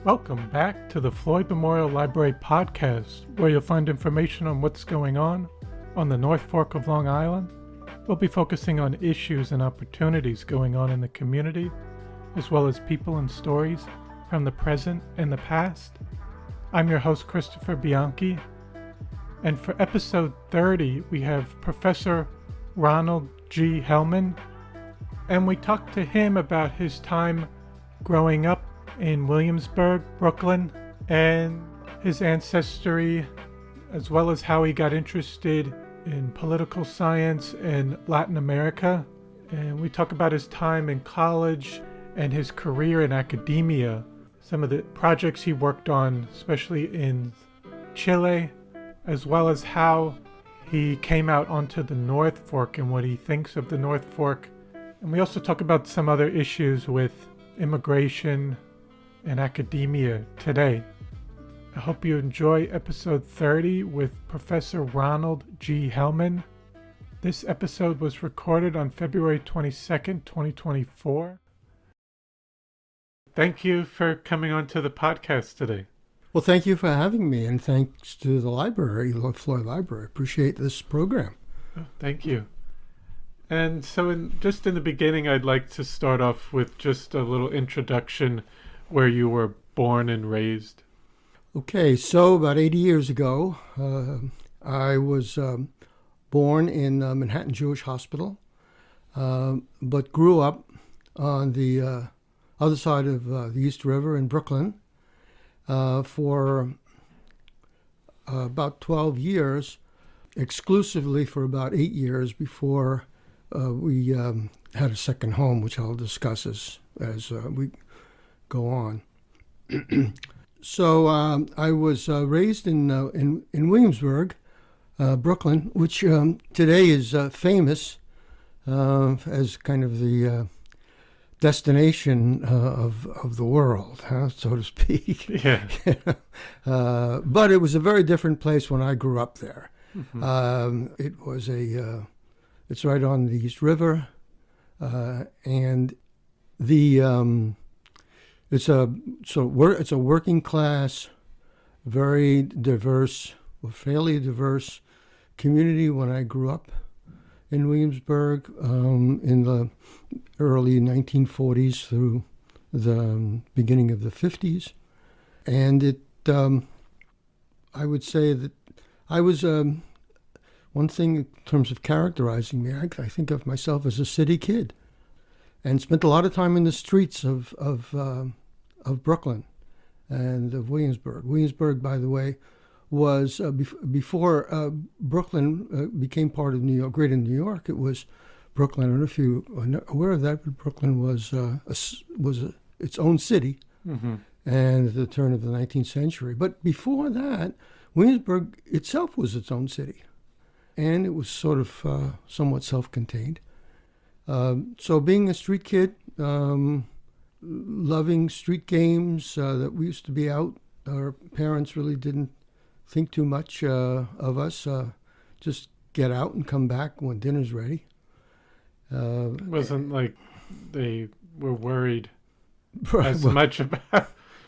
Welcome back to the Floyd Memorial Library podcast, where you'll find information on what's going on the North Fork of Long Island. We'll be focusing on issues and opportunities going on in the community, as well as people and stories from the present and the past. I'm your host, Christopher Bianchi, and for episode 30, we have Professor Ronald G. Hellman, and we talked to him about his time growing up in Williamsburg, Brooklyn, and his ancestry, as well as how he got interested in political science in Latin America. And we talk about his time in college and his career in academia, some of the projects he worked on, especially in Chile, as well as how he came out onto the North Fork and what he thinks of the North Fork. And we also talk about some other issues with immigration and academia today. I hope you enjoy episode 30 with Professor Ronald G. Hellman. This episode was recorded on February 22nd, 2024. Thank you for coming on to the podcast today. Well, thank you for having me, and thanks to the library, Floyd Library. Appreciate this program. Oh, thank you. And so in the beginning, I'd like to start off with just a little introduction where you were born and raised. Okay, so about 80 years ago, I was born in Manhattan Jewish Hospital, but grew up on the other side of the East River in Brooklyn for about 12 years, exclusively for about 8 years before we had a second home, which I'll discuss as we go on. So I was raised in Williamsburg, Brooklyn, which today is famous as kind of the destination of the world, so to speak. Yeah. But it was a very different place when I grew up there. Mm-hmm. It's right on the East River, and it's a working class, very diverse, fairly diverse community when I grew up in Williamsburg in the early 1940s through the beginning of the 50s. And I would say that I was, one thing in terms of characterizing me, I think of myself as a city kid, and spent a lot of time in the streets of Brooklyn and of Williamsburg. Williamsburg, by the way, was before Brooklyn became part of New York, Greater New York. It was Brooklyn. I don't know if you are aware of that, but Brooklyn was its own city, mm-hmm. and at the turn of the 19th century. But before that, Williamsburg itself was its own city, and it was sort of somewhat self-contained. So being a street kid, loving street games that we used to be out, our parents really didn't think too much of us, just get out and come back when dinner's ready. It wasn't like they were worried as well, much about...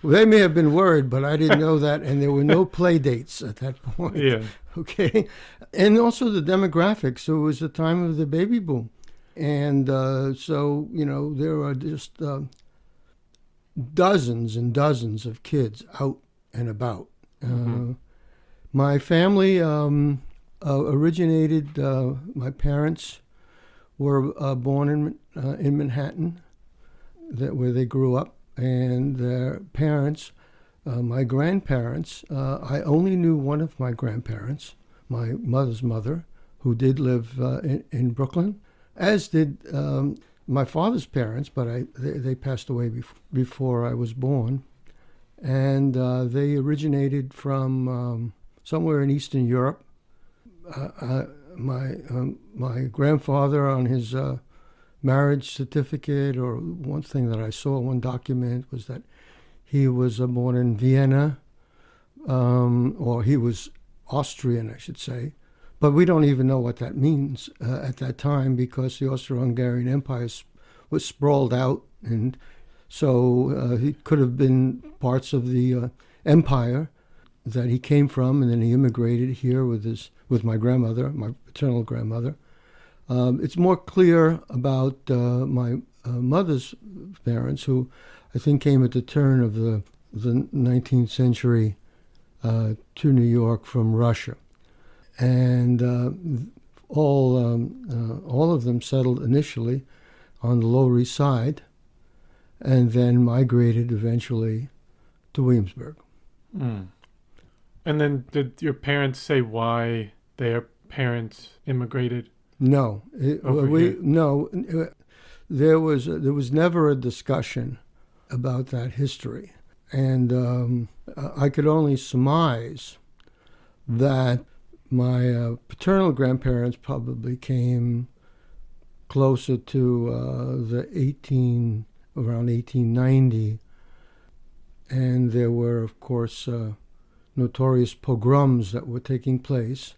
Well, they may have been worried, but I didn't know that, and there were no play dates at that point. Yeah. Okay. And also the demographics. So it was the time of the baby boom. And so, there are just dozens and dozens of kids out and about. Mm-hmm. My family originated, my parents were born in Manhattan, where they grew up, and their parents, my grandparents, I only knew one of my grandparents, my mother's mother, who did live in Brooklyn, as did my father's parents, but they passed away before I was born. And they originated from somewhere in Eastern Europe. My grandfather, on his marriage certificate, or one thing that I saw, one document, was that he was born in Vienna, or he was Austrian, I should say. But we don't even know what that means at that time, because the Austro-Hungarian Empire was sprawled out, and so he could have been parts of the empire that he came from, and then he immigrated here with my grandmother, my paternal grandmother. It's more clear about my mother's parents, who I think came at the turn of the 19th century to New York from Russia. And all of them settled initially on the Lower East Side, and then migrated eventually to Williamsburg. Mm. And then did your parents say why their parents immigrated? No, No. There was never a discussion about that history, and I could only surmise that my paternal grandparents probably came closer to around 1890, and there were, of course, notorious pogroms that were taking place.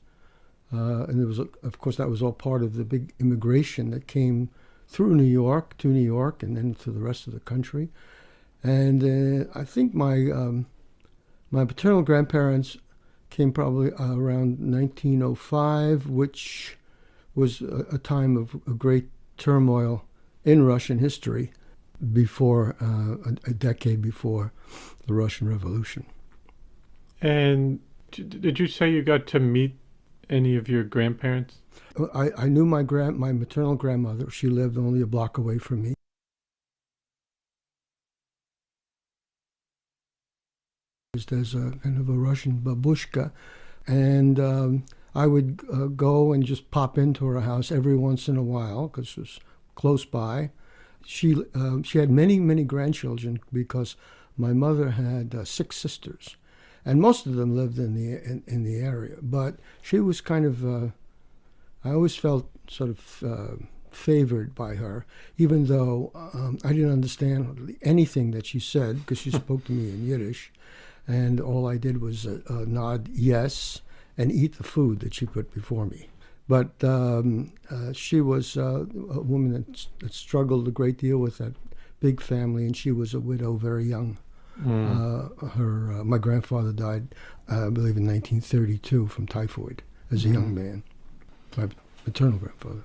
And there was, of course, that was all part of the big immigration that came through New York, to New York, and then to the rest of the country. And I think my paternal grandparents came probably around 1905, which was a time of great turmoil in Russian history, before a decade before the Russian Revolution. And did you say you got to meet any of your grandparents? I knew my maternal grandmother. She lived only a block away from me. There's a kind of a Russian babushka, and I would go and just pop into her house every once in a while because it was close by. She had many grandchildren, because my mother had 6 sisters, and most of them lived in the area. But she was kind of I always felt sort of favored by her, even though I didn't understand anything that she said, because she spoke to me in Yiddish, and all I did was nod yes and eat the food that she put before me. But she was a woman that struggled a great deal with that big family, and she was a widow very young. My grandfather died, I believe, in 1932 from typhoid as a young man. My maternal grandfather.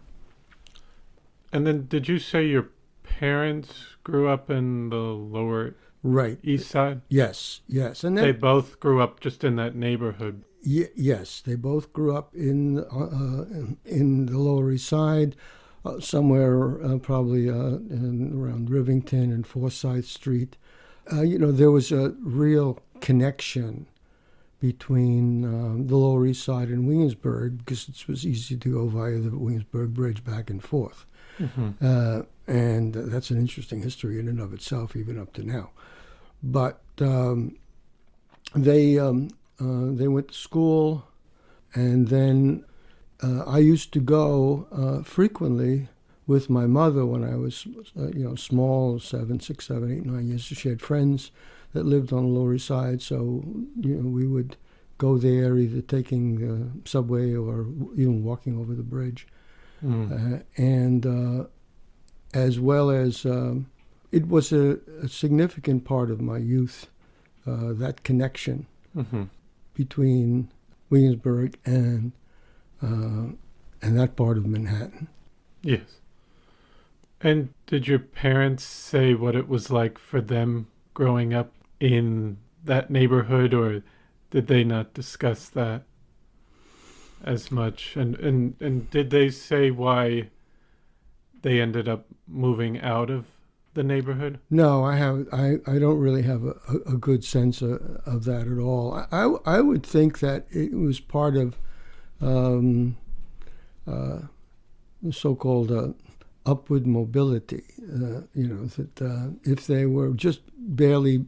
And then did you say your parents grew up in the Lower East Side? Yes. And then, they both grew up just in that neighborhood. Yes, they both grew up in the Lower East Side, somewhere probably around Rivington and Forsyth Street. There was a real connection between the Lower East Side and Williamsburg, because it was easy to go via the Williamsburg Bridge back and forth. Mm-hmm. And that's an interesting history in and of itself, even up to now. But they went to school, and then I used to go frequently with my mother when I was, small, 6, 7, 8, 9 years. She had friends that lived on the Lower East Side, so we would go there, either taking the subway or even walking over the bridge. And as well as it was a significant part of my youth, that connection between Williamsburg and that part of Manhattan. Yes. And did your parents say what it was like for them growing up in that neighborhood, or did they not discuss that as much? And did they say why they ended up moving out of the neighborhood? No, I don't really have a good sense of that at all. I would think that it was part of the so-called upward mobility. That if they were just barely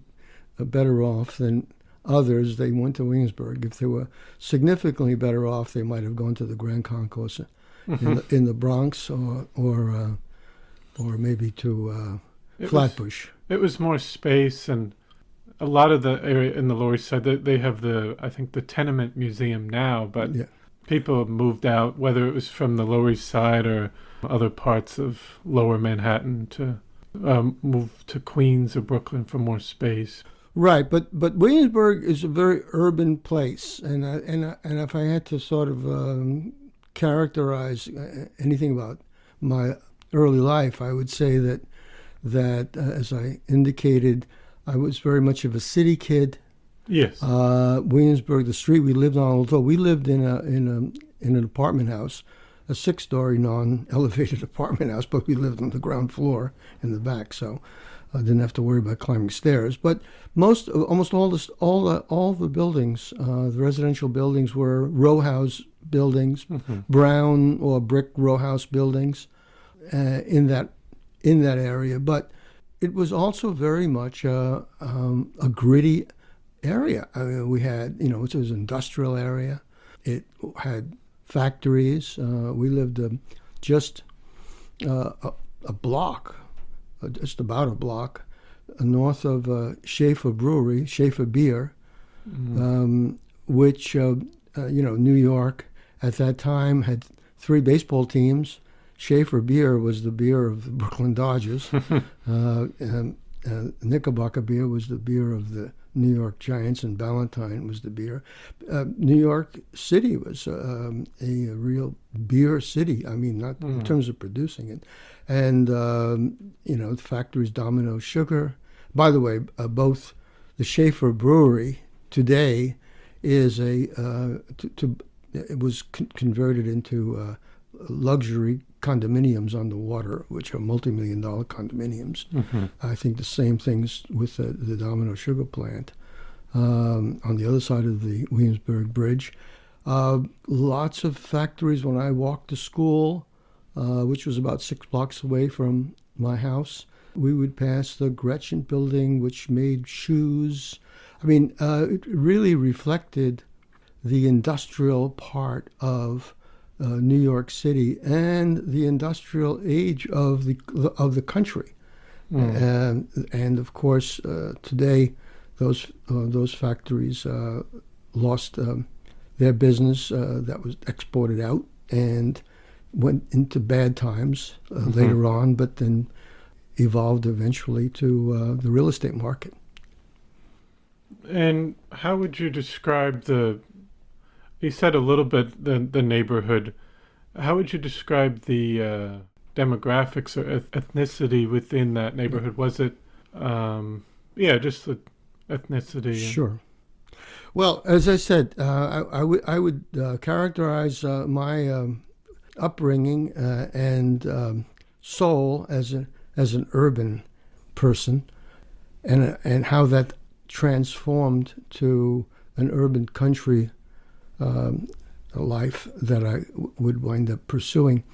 better off than others, they went to Williamsburg. If they were significantly better off, they might have gone to the Grand Concourse in the Bronx, or maybe to Flatbush. It was more space, and a lot of the area in the Lower East Side, they have I think the tenement museum now, but Yeah. people have moved out, whether it was from the Lower East Side or other parts of Lower Manhattan, to move to Queens or Brooklyn for more space. Right, but Williamsburg is a very urban place, and if I had to sort of characterize anything about my early life, I would say that as I indicated, I was very much of a city kid. Yes. Williamsburg, the street we lived on, although we lived in an apartment house, a 6-story non-elevated apartment house, but we lived on the ground floor in the back, so I didn't have to worry about climbing stairs. But almost all the buildings, the residential buildings, were row house buildings, brown or brick row house buildings in that area. But it was also very much a gritty area. I mean, we had, it was an industrial area. It had factories. We lived just a block, just about a block, north of Schaefer Brewery, Schaefer Beer, which, New York at that time had 3 baseball teams. Schaefer Beer was the beer of the Brooklyn Dodgers. And Knickerbocker Beer was the beer of the New York Giants, and Ballantine was the beer. New York City was a real beer city. I mean, not in terms of producing it. And, the factories, Domino Sugar. By the way, both the Schaefer Brewery today is it was converted into luxury condominiums on the water, which are multi-million-dollar condominiums. I think the same things with the Domino Sugar plant on the other side of the Williamsburg Bridge. Lots of factories. When I walked to school, which was about 6 blocks away from my house, we would pass the Gretchen building, which made shoes. I mean, it really reflected the industrial part of New York City and the industrial age of the country, and of course today those factories lost their business that was exported out and went into bad times later on, but then evolved eventually to the real estate market. And how would you describe you said a little bit the neighborhood. How would you describe the demographics or ethnicity within that neighborhood? Was it, just the ethnicity? Sure. Well, as I said, I would characterize my upbringing and soul as an urban person, and how that transformed to an urban country life that I would wind up pursuing.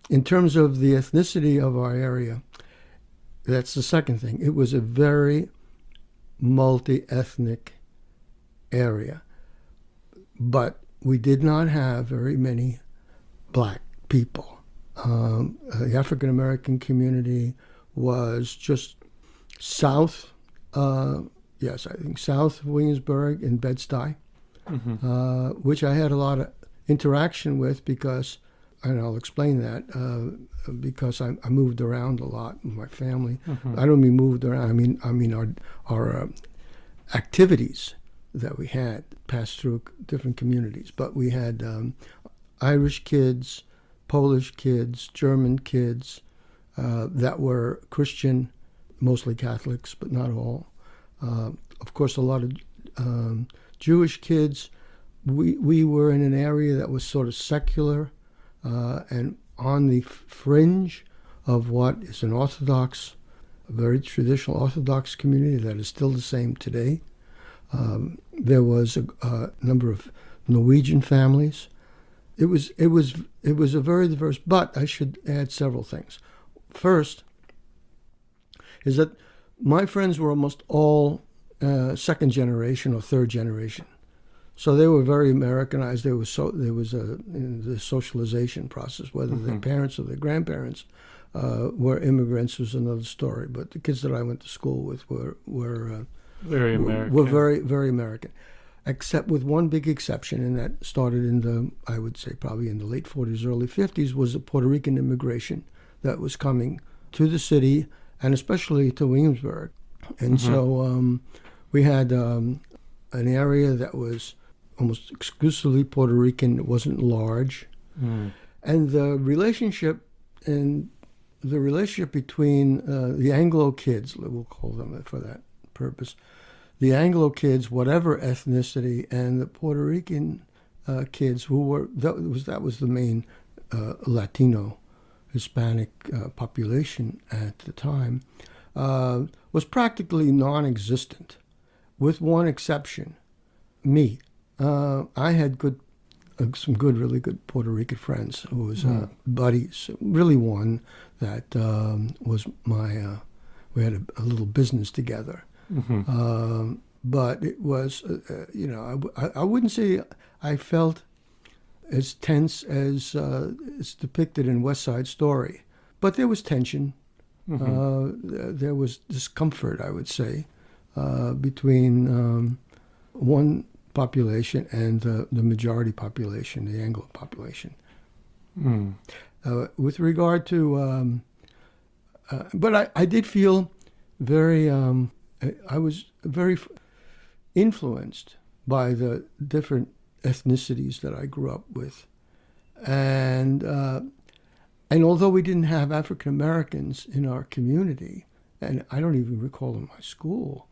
In terms of the ethnicity of our area, that's the second thing. It was a very multi-ethnic area, but we did not have very many black people. The African American community was just south, I think south of Williamsburg in Bed-Stuy. Which I had a lot of interaction with because, and I'll explain that, because I moved around a lot with my family. I don't mean moved around. I mean our activities that we had passed through different communities. But we had Irish kids, Polish kids, German kids that were Christian, mostly Catholics, but not all. Of course, a lot of Jewish kids. We were in an area that was sort of secular and on the fringe of what is an Orthodox, a very traditional Orthodox community that is still the same today. There was a number of Norwegian families. It was a very diverse. But I should add several things. First, is that my friends were almost all second generation or third generation, so they were very Americanized. There was the socialization process, whether their parents or their grandparents were immigrants was another story. But the kids that I went to school with were Very were American. very, very American, except with one big exception, and that started in the, I would say probably in the late 40s, early 50s, was the Puerto Rican immigration that was coming to the city, and especially to Williamsburg. And so we had an area that was almost exclusively Puerto Rican. It wasn't large. And the relationship between the Anglo kids, we'll call them for that purpose, the Anglo kids, whatever ethnicity, and the Puerto Rican kids, who were that was the main Latino, Hispanic population at the time, was practically non-existent, with one exception, me. I had some really good Puerto Rican friends who was buddies. Really, one that was my. We had a little business together. But it was, I wouldn't say I felt as tense as it's depicted in West Side Story, but there was tension. There was discomfort, I would say, between one population and the majority population, the Anglo population. With regard to, but I did feel very, I was very influenced by the different ethnicities that I grew up with. And although we didn't have African Americans in our community, and I don't even recall in my school,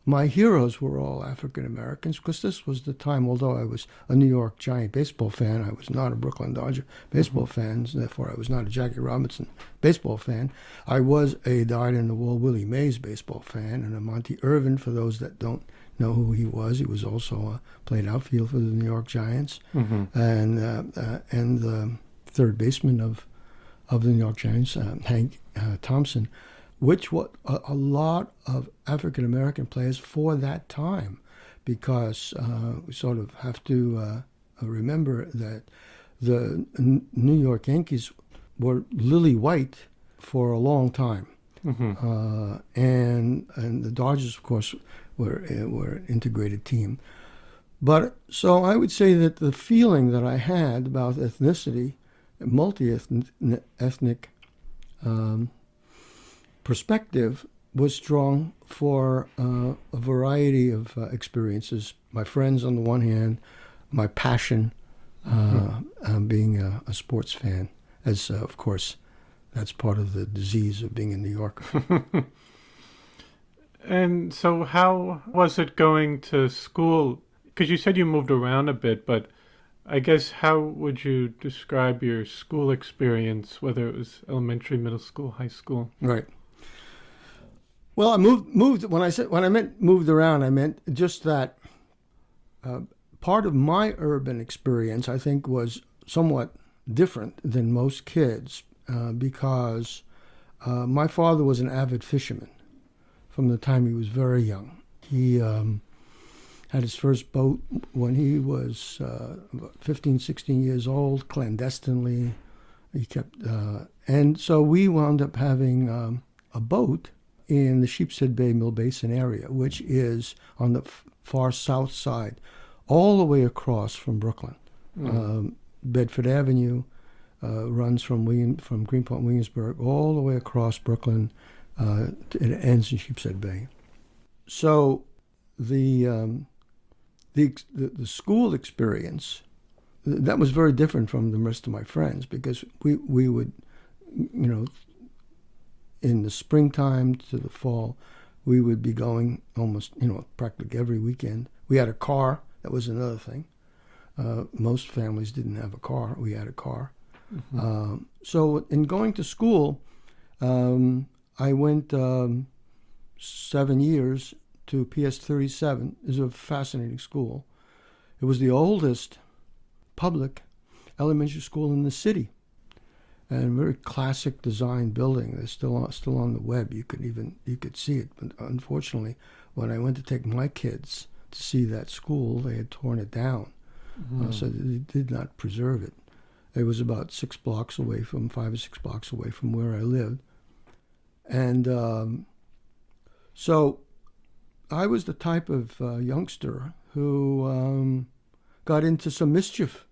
my heroes were all African Americans, because this was the time, although I was a New York Giant baseball fan, I was not a Brooklyn Dodger baseball fan, therefore I was not a Jackie Robinson baseball fan. I was a dyed-in-the-wool Willie Mays baseball fan, and a Monty Irvin, for those that don't know who he was. He was also played outfield for the New York Giants, and the third baseman of the New York Giants, Hank Thompson, which was a lot of African-American players for that time, because we sort of have to remember that the New York Yankees were lily white for a long time. And the Dodgers, of course, were an integrated team. But so I would say that the feeling that I had about ethnicity, multi-ethnic perspective, was strong for a variety of experiences. My friends on the one hand, my passion, being a sports fan, as of course that's part of the disease of being a New Yorker. And so how was it going to school? Because you said you moved around a bit, but I guess how would you describe your school experience, whether it was elementary, middle school, high school? Right. Well, I moved when I meant moved around, I meant just that part of my urban experience, I think, was somewhat different than most kids, because my father was an avid fisherman from the time he was very young. He had his first boat when he was about 15, 16 years old, clandestinely. He kept, and so we wound up having a boat in the Sheepshead Bay Mill Basin area, which is on the far south side, all the way across from Brooklyn. Bedford Avenue runs from Greenpoint, Williamsburg, all the way across Brooklyn. It ends in Sheepshead Bay. So the school experience, that was very different from the rest of my friends, because we would, in the springtime to the fall, we would be going almost, practically every weekend. We had a car. That was another thing. Most families didn't have a car. We had a car. So in going to school, I went 7 years to PS 37. It was a fascinating school. It was the oldest public elementary school in the city, and a very classic design building. They're still on the web. You could see it. But unfortunately, when I went to take my kids to see that school, they had torn it down, so they did not preserve it. It was about 5 or 6 blocks away from where I lived. And so I was the type of youngster who got into some mischief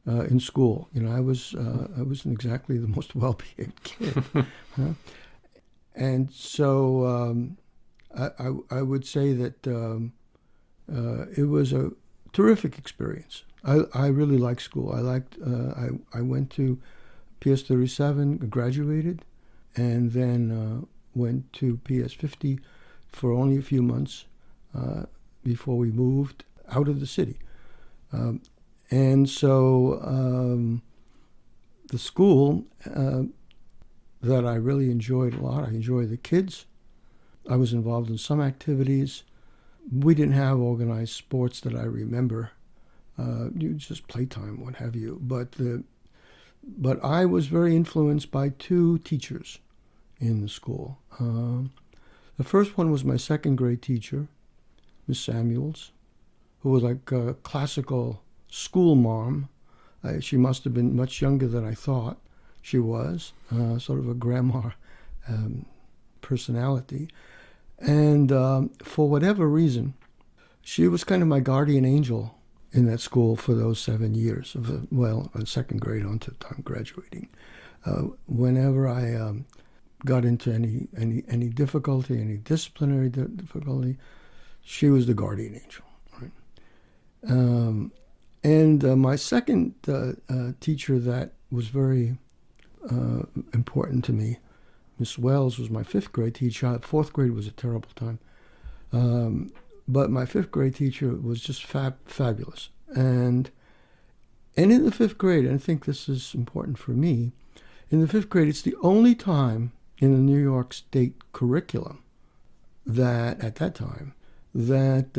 in school. I wasn't exactly the most well-behaved kid, huh? And so I would say that it was a terrific experience. I really liked school. I went to PS 37, graduated, and then went to PS 50 for only a few months before we moved out of the city. And so the school that I really enjoyed a lot, I enjoyed the kids. I was involved in some activities. We didn't have organized sports that I remember. You just playtime, what have you. But I was very influenced by two teachers in the school. The first one was my second grade teacher, Miss Samuels, who was like a classical school mom. She must have been much younger than I thought she was, sort of a grandma personality. And for whatever reason, she was kind of my guardian angel in that school for those 7 years in second grade on to time graduating. Whenever I got into any difficulty, any disciplinary difficulty, she was the guardian angel. Right? And my second teacher that was very important to me, Miss Wells, was my fifth grade teacher. Fourth grade was a terrible time. But my fifth grade teacher was just fabulous. And in the fifth grade, and I think this is important for me, in the fifth grade, it's the only time in the New York State curriculum that, at that time, that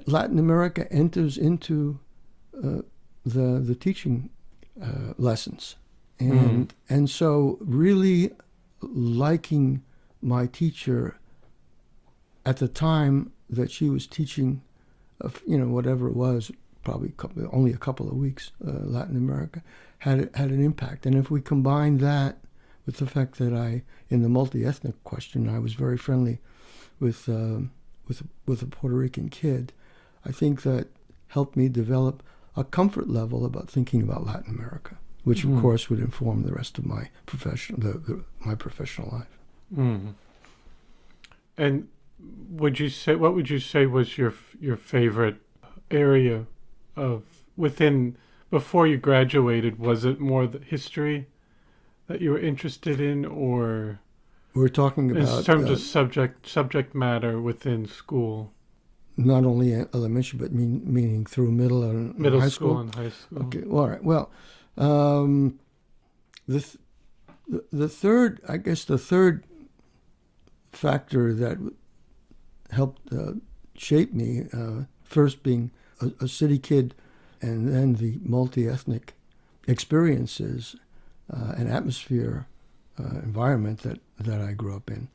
Latin America enters into the teaching lessons. And so really liking my teacher at the time that she was teaching, whatever it was, probably only a couple of weeks, Latin America, had an impact. And if we combine that with the fact that in the multi-ethnic question, I was very friendly with a Puerto Rican kid, I think that helped me develop a comfort level about thinking about Latin America, which of course would inform the rest of my my professional life. And what would you say was your favorite area before you graduated? Was it more the history that you were interested in, or we're talking about in terms of subject matter within school? Not only elementary, but meaning through middle high school and high school. Okay, all right. Well, the third factor that helped shape me, first being a city kid, and then the multi-ethnic experiences and atmosphere, environment that I grew up in.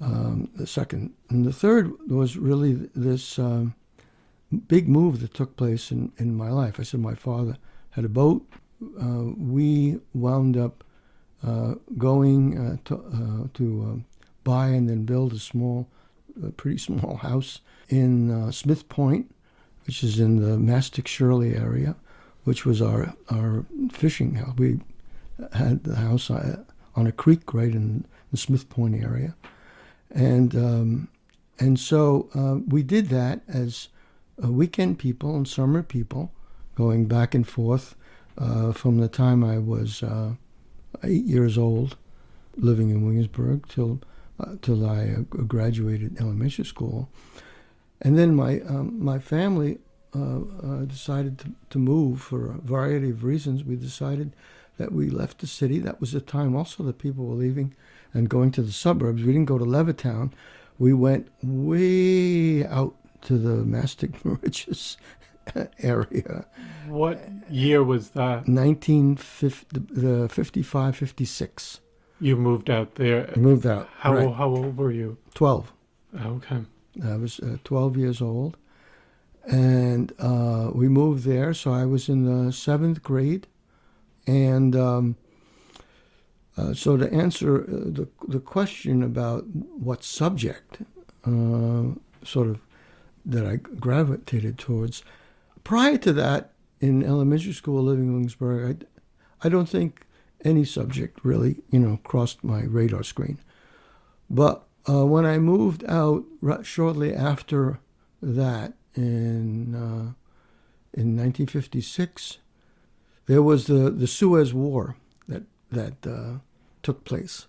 The second. And the third was really this big move that took place in my life. I said my father had a boat. We wound up going to buy and then build a pretty small house in Smith Point, which is in the Mastic Shirley area, which was our fishing house. We had the house on a creek right in the Smith Point area. And so we did that as weekend people and summer people, going back and forth from the time I was 8 years old, living in Williamsburg, till I graduated elementary school. And then my family decided to move for a variety of reasons. We decided that we left the city. That was the time also that people were leaving and going to the suburbs. We didn't go to Levittown. We went way out to the Mastic Mauritius area. What year was that? 1955, 56. You moved out there. I moved out. How right. old were you? 12. Okay. I was 12 years old. And we moved there, so I was in the 7th grade. And so to answer the question about what subject sort of that I gravitated towards. Prior to that, in elementary school, living in Williamsburg, I don't think any subject really, crossed my radar screen. But when I moved out shortly after that, in 1956, there was the Suez War that took place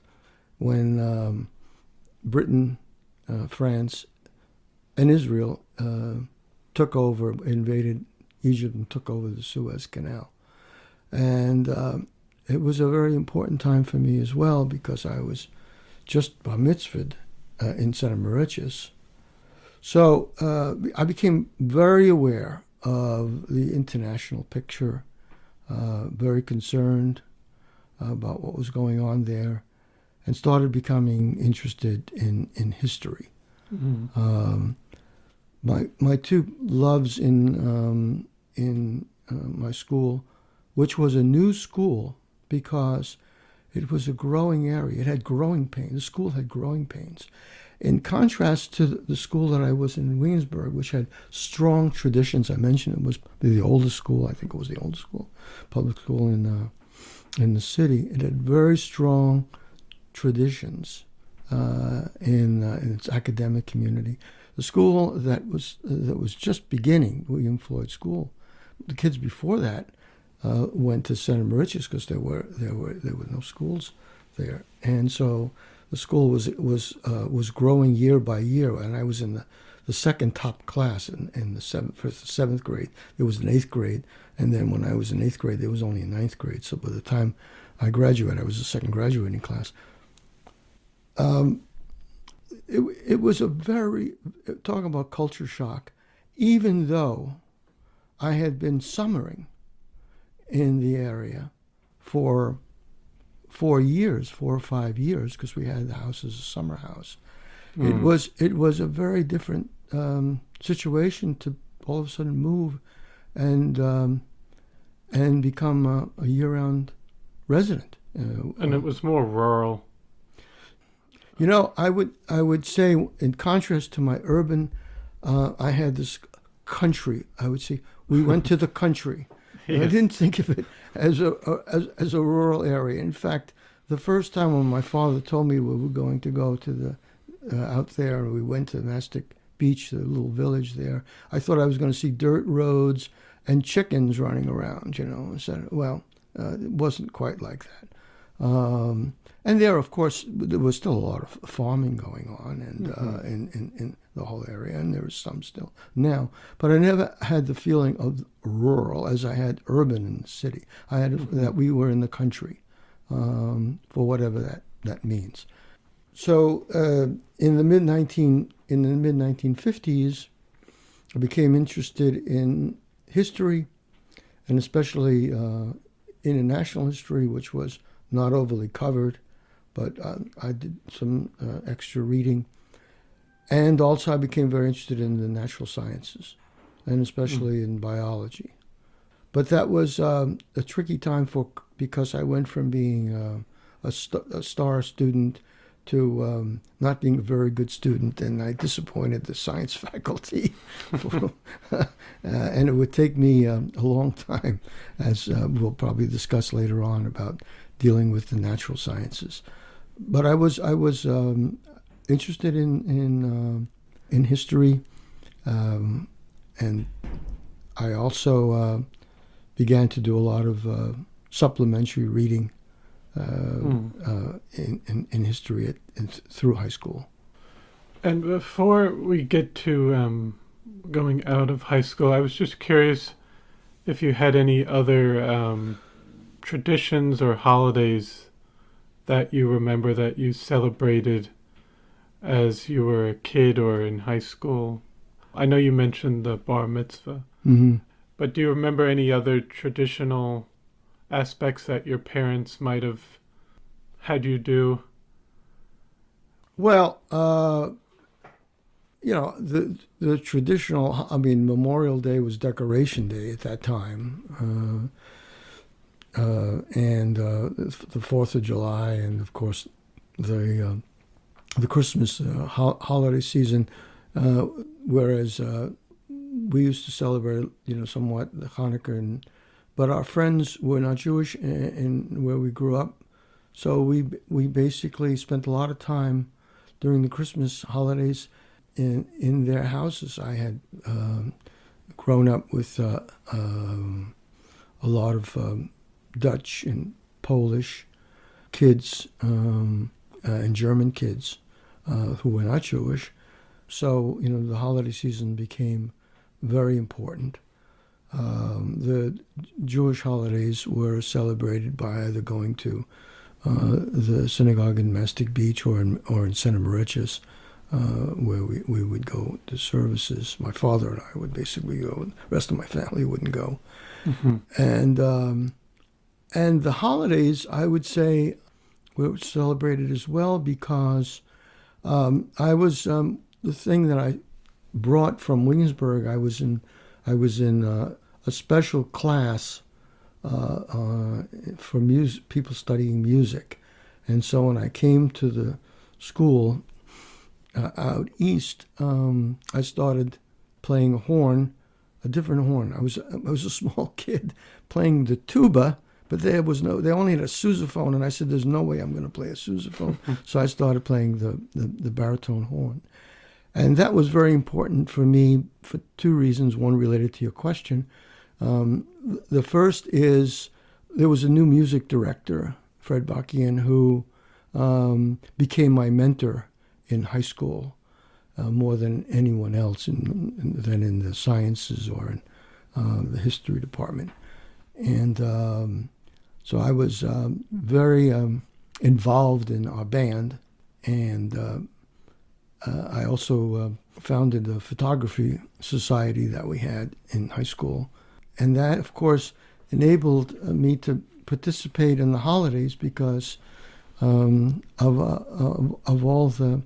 when Britain, France, and Israel invaded Egypt and took over the Suez Canal. And it was a very important time for me as well, because I was just bar mitzvahed in Santa Mauritius. So I became very aware of the international picture, very concerned about what was going on there, and started becoming interested in history. Mm-hmm. My two loves in my school, which was a new school because it was a growing area. It had growing pains. The school had growing pains. In contrast to the school that I was in Williamsburg, which had strong traditions. I mentioned it was the oldest school. I think it was the oldest school, public school in the city. It had very strong traditions in its academic community. The school that was just beginning, William Floyd School, the kids before that went to Santa Mauritius because there were no schools there, and so the school was growing year by year. And I was in the second top class in the seventh grade. There was an 8th grade, and then when I was in 8th grade, there was only a 9th grade. So by the time I graduated, I was the second graduating class. It was a very, talking about culture shock, even though I had been summering in the area for 4 or 5 years, because we had the house as a summer house. Mm. It was a very different situation to all of a sudden move and become a year-round resident. And it was more rural. I would say, in contrast to my urban, I had this country. I would say we went to the country. Yes. I didn't think of it as a rural area. In fact, the first time when my father told me we were going to go to the out there, and we went to Mastic Beach, the little village there, I thought I was going to see dirt roads and chickens running around. Instead, well, it wasn't quite like that. And there, of course, there was still a lot of farming going on, and in the whole area, and there is some still now. But I never had the feeling of rural as I had urban in the city. I had that we were in the country, for whatever that means. So in the mid 1950s, I became interested in history, and especially international history, which was not overly covered. But I did some extra reading. And also I became very interested in the natural sciences, and especially in biology. But that was a tricky time because I went from being a star student to not being a very good student, and I disappointed the science faculty. And it would take me a long time, as we'll probably discuss later on, about dealing with the natural sciences. But I was interested in history, and I also began to do a lot of supplementary reading in history through high school. And before we get to going out of high school, I was just curious if you had any other traditions or holidays that you remember that you celebrated as you were a kid or in high school. I know you mentioned the bar mitzvah, but do you remember any other traditional aspects that your parents might have had you do? Well, the traditional, Memorial Day was Decoration Day at that time. And the 4th of July, and of course the the Christmas holiday season, whereas we used to celebrate, somewhat the Hanukkah, but our friends were not Jewish in where we grew up, so we basically spent a lot of time during the Christmas holidays in their houses. I had grown up with a lot of Dutch and Polish kids and German kids who were not Jewish. So, the holiday season became very important. The Jewish holidays were celebrated by either going to the synagogue in Mastic Beach or in Santa Mauritius, where we would go to services. My father and I would basically go. The rest of my family wouldn't go. Mm-hmm. And the holidays, I would say, were celebrated as well because I was the thing that I brought from Williamsburg. I was in a special class for people studying music, and so when I came to the school out east, I started playing a different horn. I was a small kid playing the tuba, but they only had a sousaphone, and I said, "There's no way I'm going to play a sousaphone." So I started playing the baritone horn, and that was very important for me for two reasons. One related to your question. The first is there was a new music director, Fred Bakian, who became my mentor in high school more than anyone else than in the sciences or in the history department. And so I was very involved in our band, and I also founded the photography society that we had in high school. And that, of course, enabled me to participate in the holidays because of all the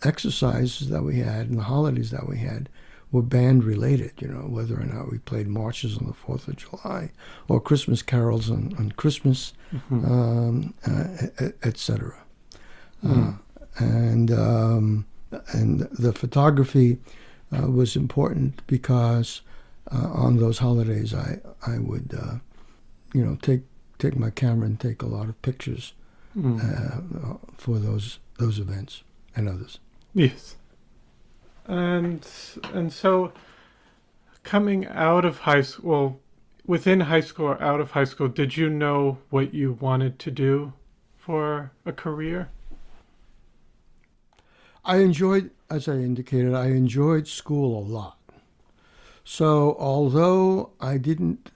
exercises that we had and the holidays that we had were band related, whether or not we played marches on the 4th of July or Christmas carols on Christmas, mm-hmm. etc. And the photography was important because on those holidays I would take my camera and take a lot of pictures for those events and others. Yes. And so coming out of high school, within high school or out of high school, did you know what you wanted to do for a career? As I indicated, school a lot. So although I didn't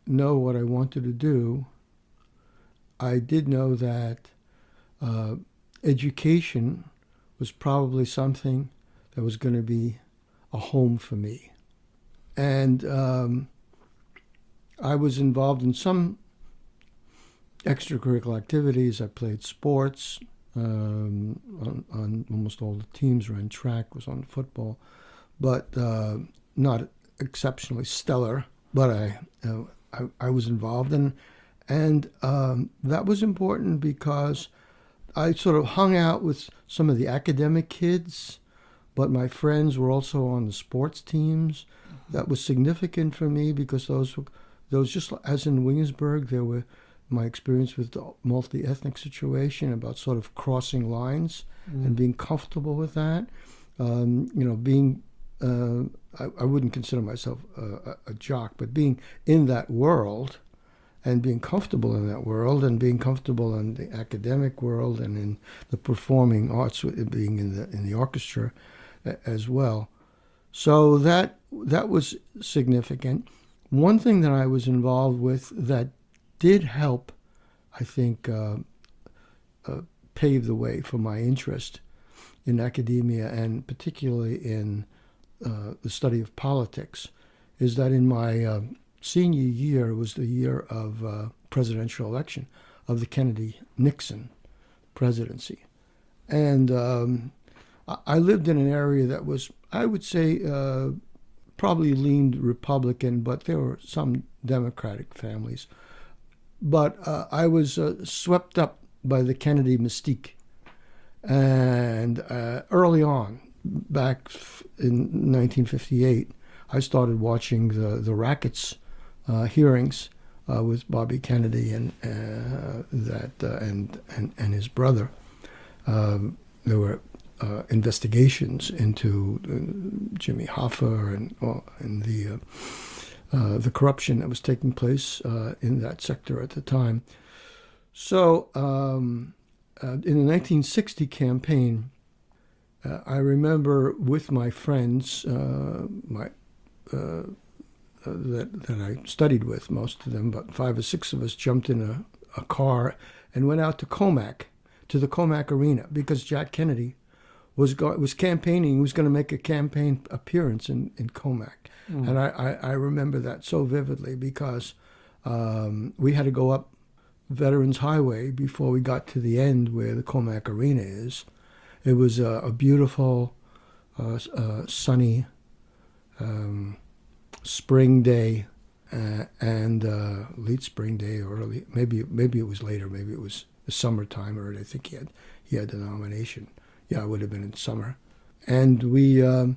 know what I wanted to do, I did know that education was probably something that was going to be a home for me. And I was involved in some extracurricular activities. I played sports on almost all the teams, ran track, was on football, but not exceptionally stellar, but I was involved in. And that was important because I sort of hung out with some of the academic kids, but my friends were also on the sports teams. That was significant for me because those just as in Williamsburg, there were my experience with the multi-ethnic situation about sort of crossing lines and being comfortable with that. I wouldn't consider myself a jock, but being in that world and being comfortable in that world and being comfortable in the academic world and in the performing arts, being in the orchestra as well. So that was significant. One thing that I was involved with that did help, I think, pave the way for my interest in academia and particularly in the study of politics, is that in my senior year was the year of presidential election of the Kennedy-Nixon presidency. And I lived in an area that was, I would say, probably leaned Republican, but there were some Democratic families. But I was swept up by the Kennedy mystique. And early on, back in 1958, I started watching the Rackets hearings with Bobby Kennedy and his brother. There were investigations into Jimmy Hoffa and the corruption that was taking place in that sector at the time. So in the 1960 campaign, I remember with my friends, that I studied with, most of them, but 5 or 6 of us jumped in a car and went out to Comac, to the Comac Arena, because Jack Kennedy was campaigning. He was going to make a campaign appearance in Comac. And I remember that so vividly because we had to go up Veterans Highway before we got to the end where the Comac Arena is. It was a beautiful, sunny spring day, and late spring day, or early, maybe it was later, maybe it was the summertime, or I think he had the nomination. Yeah, it would have been in summer. And we had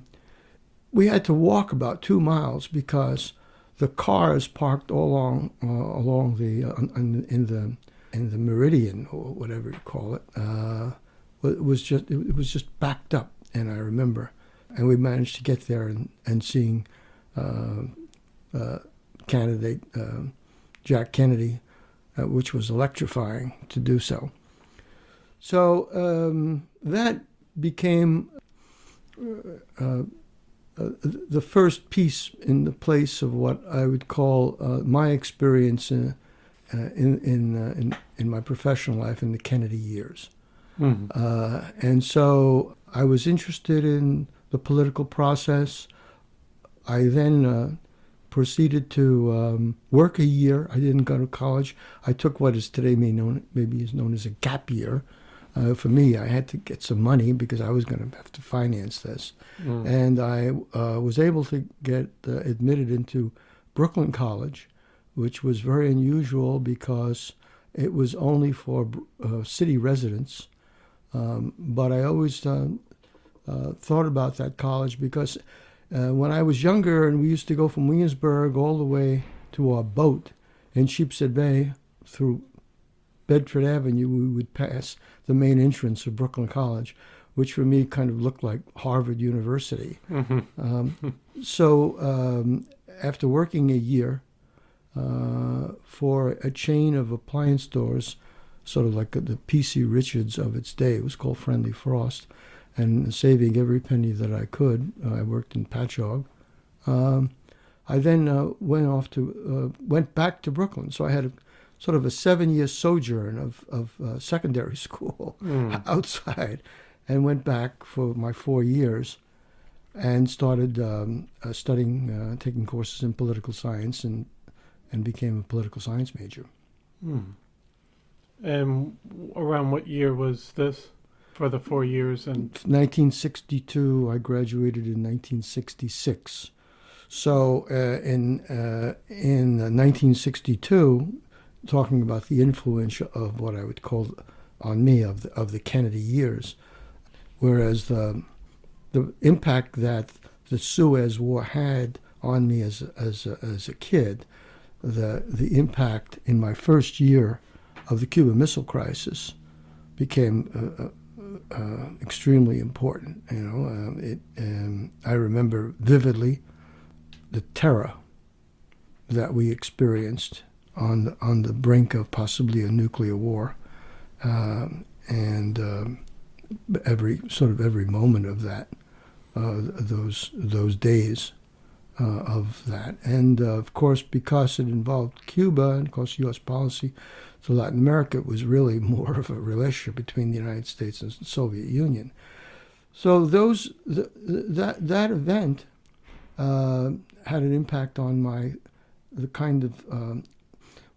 to walk about 2 miles because the cars parked all along the in the meridian, or whatever you call it. It was just backed up, and I remember, and we managed to get there and seeing candidate Jack Kennedy, which was electrifying to do so. So that became the first piece in the place of what I would call my experience in my professional life in the Kennedy years. And so I was interested in the political process. I then proceeded to work a year. I didn't go to college. I took what is today maybe is known as a gap year. For me, I had to get some money because I was going to have to finance this. And I was able to get admitted into Brooklyn College, which was very unusual because it was only for city residents. But I always thought about that college because when I was younger and we used to go from Williamsburg all the way to our boat in Sheepshead Bay through Bedford Avenue, we would pass the main entrance of Brooklyn College, which for me kind of looked like Harvard University. So after working a year for a chain of appliance stores, sort of like the P.C. Richards of its day, it was called Friendly Frost, and saving every penny that I could, I worked in Patchogue. I then went back to Brooklyn. So I had sort of a 7-year sojourn of secondary school outside, and went back for my 4 years and started studying, taking courses in political science, and became a political science major. And around what year was this for the 4 years? And 1962, I graduated in 1966. So in 1962, talking about the influence of what I would call on me of the Kennedy years, whereas the impact that the Suez War had on me as a kid, the impact in my first year of the Cuban Missile Crisis became extremely important. I remember vividly the terror that we experienced on the brink of possibly a nuclear war, and every moment of that, those days of that, and of course because it involved Cuba and of course U.S. policy to Latin America, it was really more of a relationship between the United States and the Soviet Union. So that event had an impact on the kind of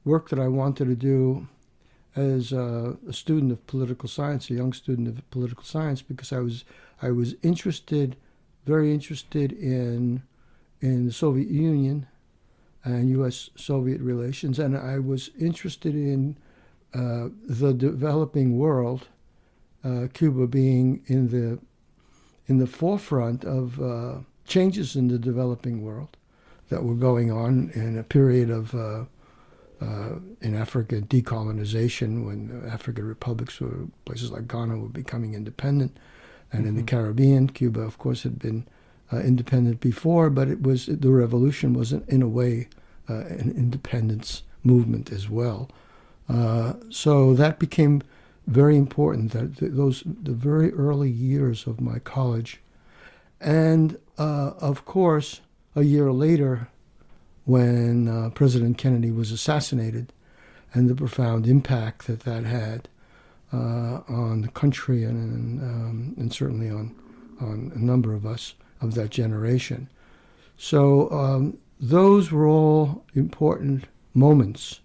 work that I wanted to do as a student of political science, a young student of political science, because I was very interested in the Soviet Union and U.S.-Soviet relations, and I was interested in the developing world Cuba being in the forefront of changes in the developing world that were going on in a period of in Africa decolonization, when African republics, were places like Ghana, were becoming independent, and in the Caribbean, Cuba, of course, had been independent before, but the revolution was in a way an independence movement as well. So that became very important. The very early years of my college, and of course, a year later, when President Kennedy was assassinated, and the profound impact that had on the country and certainly on a number of us of that generation. So those were all important moments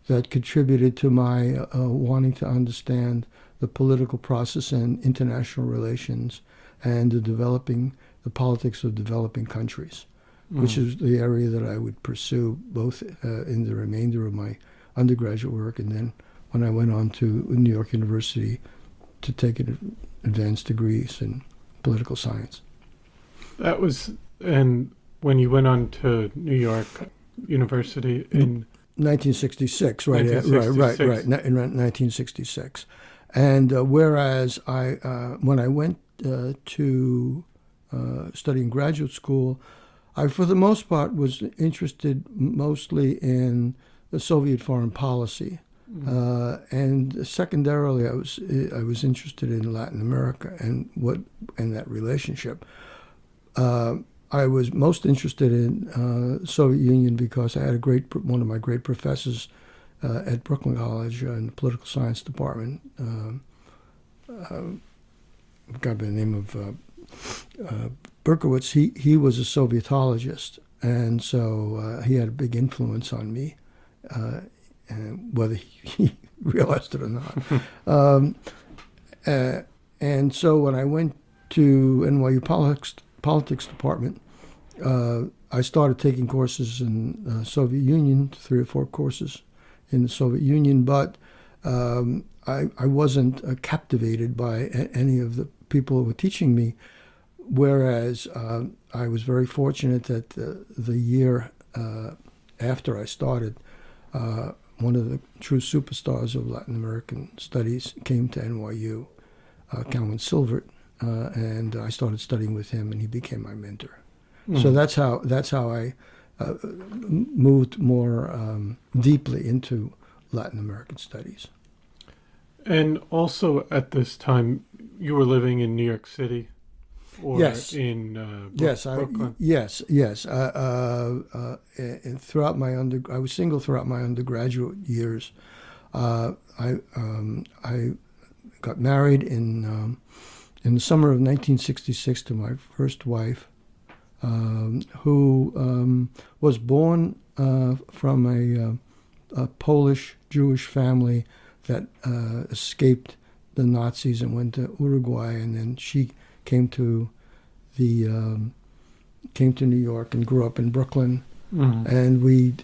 that contributed to my wanting to understand the political process and international relations and the politics of developing countries, which is the area that I would pursue both in the remainder of my undergraduate work and then when I went on to New York University to take advanced degrees in political science. And when you went on to New York University in 1966, right, in 1966. And whereas when I went to study in graduate school, I, for the most part, was interested mostly in the Soviet foreign policy, and secondarily, I was interested in Latin America and that relationship. I was most interested in Soviet Union because I had one of my great professors at Brooklyn College in the political science department, a guy by the name of Berkowitz. He was a Sovietologist, and so he had a big influence on me, whether he realized it or not. And so when I went to NYU politics department, I started taking courses in Soviet Union, 3 or 4 courses in the Soviet Union, but I wasn't captivated by any of the people who were teaching me, whereas I was very fortunate that the year after I started, one of the true superstars of Latin American studies came to NYU, Calvin Silvert, and I started studying with him, and he became my mentor. So that's how I moved more deeply into Latin American studies. And also at this time, you were living in New York City, or in Brooklyn. Yes. And throughout I was single throughout my undergraduate years. I got married in the summer of 1966 to my first wife, who was born from a Polish Jewish family that escaped the Nazis and went to Uruguay, and then she came to New York and grew up in Brooklyn, and we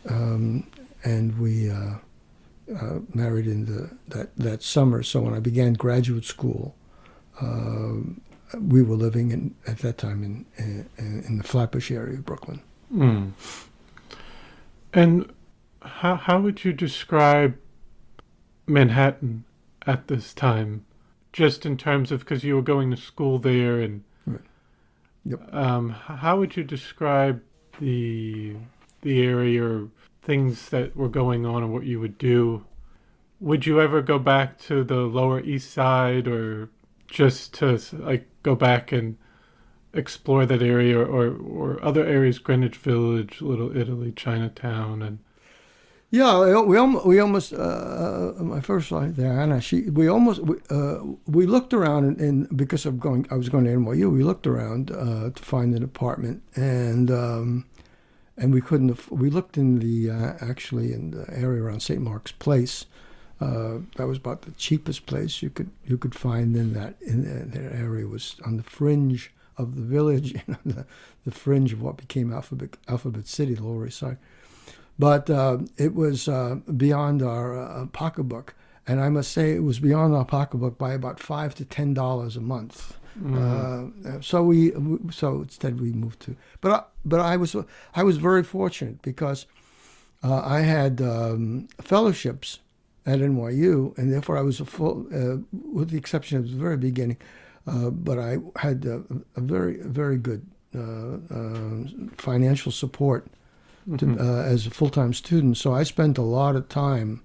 married in that summer. So when I began graduate school, we were living at that time in the Flatbush area of Brooklyn. And how would you describe Manhattan at this time, just in terms of, because you were going to school there, and right. Yep. How would you describe the area, or things that were going on, and what you would do? Would you ever go back to the Lower East Side, or just to go back and explore that area, or other areas, Greenwich Village, Little Italy, Chinatown, and yeah, we almost my first wife, Diana, we looked around, and because I was going to NYU, we looked around to find an apartment, and we couldn't. We looked in the area around St. Mark's Place. That was about the cheapest place you could find in that area. Was on the fringe of the village, the fringe of what became Alphabet City, the Lower East Side. But it was beyond our pocketbook. And I must say it was beyond our pocketbook by about $5 to $10 a month. So instead we moved to. But I was very fortunate because I had fellowships at NYU, and therefore I was a full, with the exception of the very beginning. But I had a very good financial support as a full-time student. So I spent a lot of time.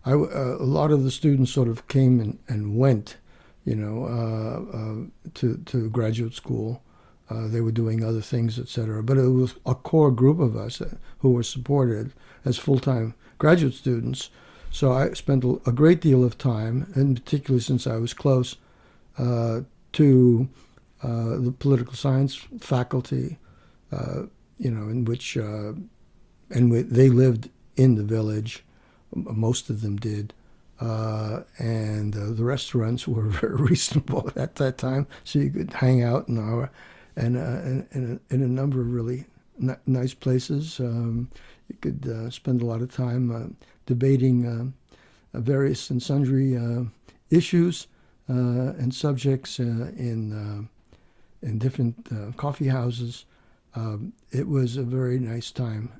A lot of the students sort of came and went, to graduate school. They were doing other things, etc. But it was a core group of us who were supported as full-time graduate students. So I spent a great deal of time, and particularly since I was close to the political science faculty, in which they lived in the village. Most of them did. And the restaurants were very reasonable at that time, so you could hang out in a number of really nice places. You could spend a lot of time debating various and sundry issues and subjects in different coffee houses. It was a very nice time.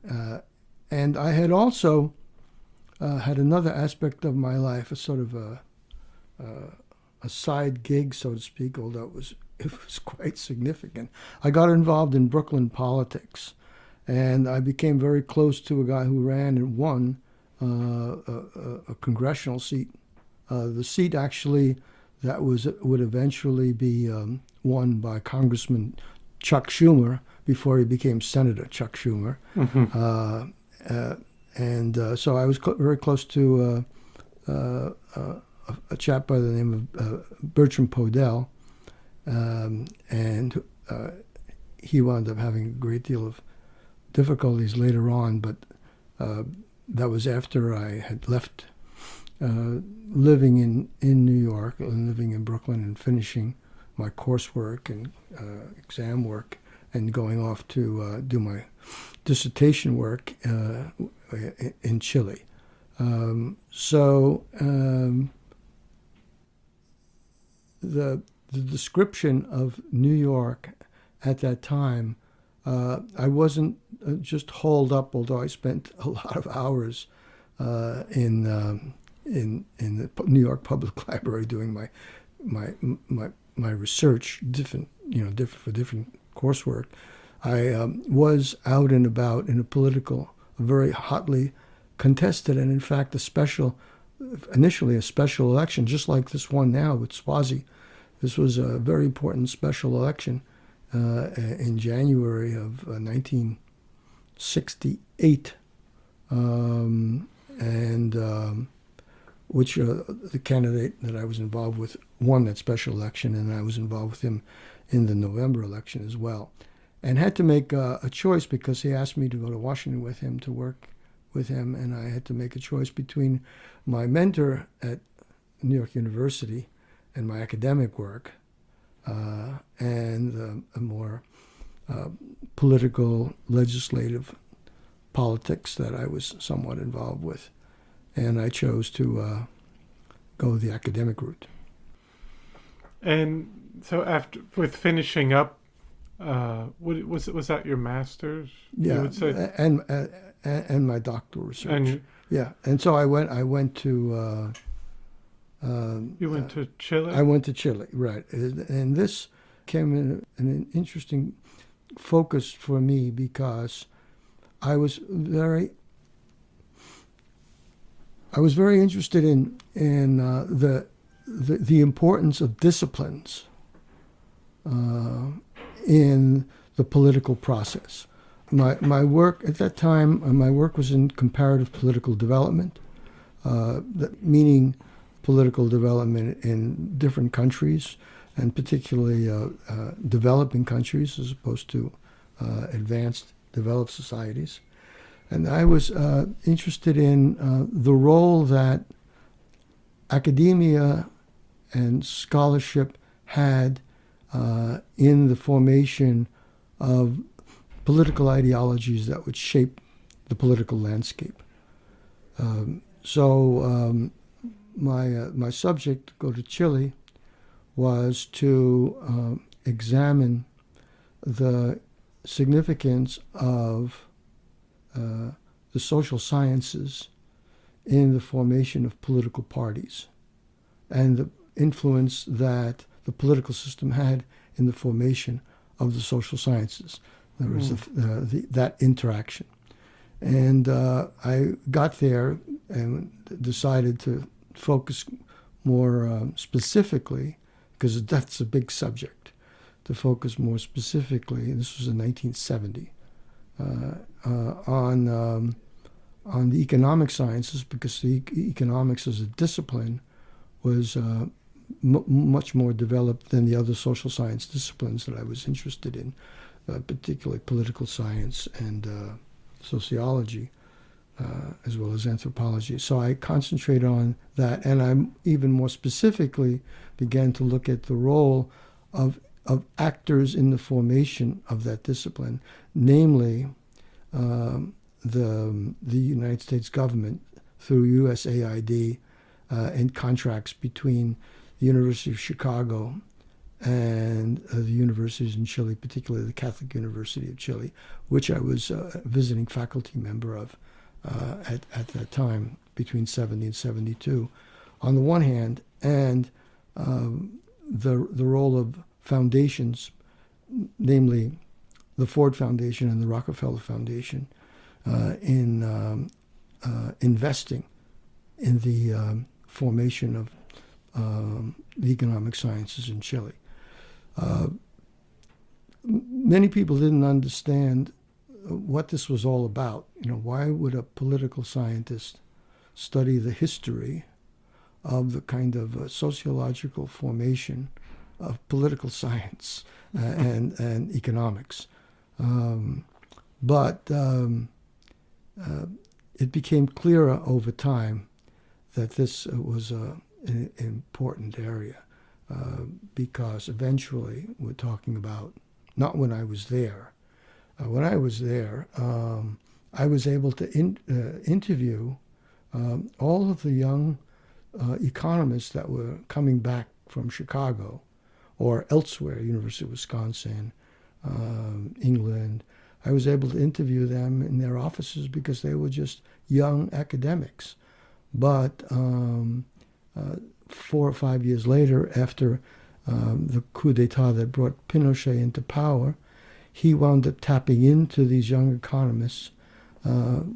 And I had also had another aspect of my life, a sort of a side gig, so to speak, although it was quite significant. I got involved in Brooklyn politics, and I became very close to a guy who ran and won a congressional seat. The seat actually that would eventually be won by Congressman Chuck Schumer before he became Senator Chuck Schumer. So I was very close to a chap by the name of Bertram Podell, and he wound up having a great deal of difficulties later on, but that was after I had left living in New York and living in Brooklyn and finishing my coursework and exam work and going off to do my dissertation work in Chile. The description of New York at that time, I wasn't just holed up, although I spent a lot of hours in the New York Public Library doing my research, different coursework. I was out and about in a very hotly contested, and in fact initially a special election, just like this one now with Swazi. This was a very important special election in January of 1968, which the candidate that I was involved with won that special election, and I was involved with him in the November election as well. And had to make a choice because he asked me to go to Washington with him to work with him, and I had to make a choice between my mentor at New York University and my academic work and a more political, legislative politics that I was somewhat involved with. And I chose to go the academic route. And so with finishing up, was that your master's? Yeah, you would say? And my doctoral research. And so I went to. You went to Chile? I went to Chile, right, and this came in an interesting focus for me because I was very interested in the importance of disciplines in the political process. My work at that time, my work was in comparative political development, meaning political development in different countries, and particularly developing countries as opposed to advanced developed societies. And I was interested in the role that academia and scholarship had in the formation of political ideologies that would shape the political landscape. my subject to go to Chile was to examine the significance of the social sciences in the formation of political parties and the influence that the political system had in the formation of the social sciences. There was that interaction. And I got there and decided to focus more specifically, because that's a big subject, to focus more specifically, this was in 1970, on the economic sciences, because the economics as a discipline was much more developed than the other social science disciplines that I was interested in, particularly political science and sociology, as well as anthropology. So I concentrated on that, and I even more specifically began to look at the role of actors in the formation of that discipline, namely the United States government through USAID and contracts between the University of Chicago and the universities in Chile, particularly the Catholic University of Chile, which I was a visiting faculty member of at that time, between 70 and 72, on the one hand, and the role of foundations, namely the Ford Foundation and the Rockefeller Foundation, in investing in the formation of the economic sciences in Chile. Many people didn't understand what this was all about. Why would a political scientist study the history of the kind of sociological formation of political science and economics? But it became clearer over time that this was an important area, because eventually we're talking about, not when I was there. When I was there, I was able to interview all of the young economists that were coming back from Chicago or elsewhere, University of Wisconsin, England. I was able to interview them in their offices because they were just young academics. But 4 or 5 years later, after the coup d'etat that brought Pinochet into power, he wound up tapping into these young economists,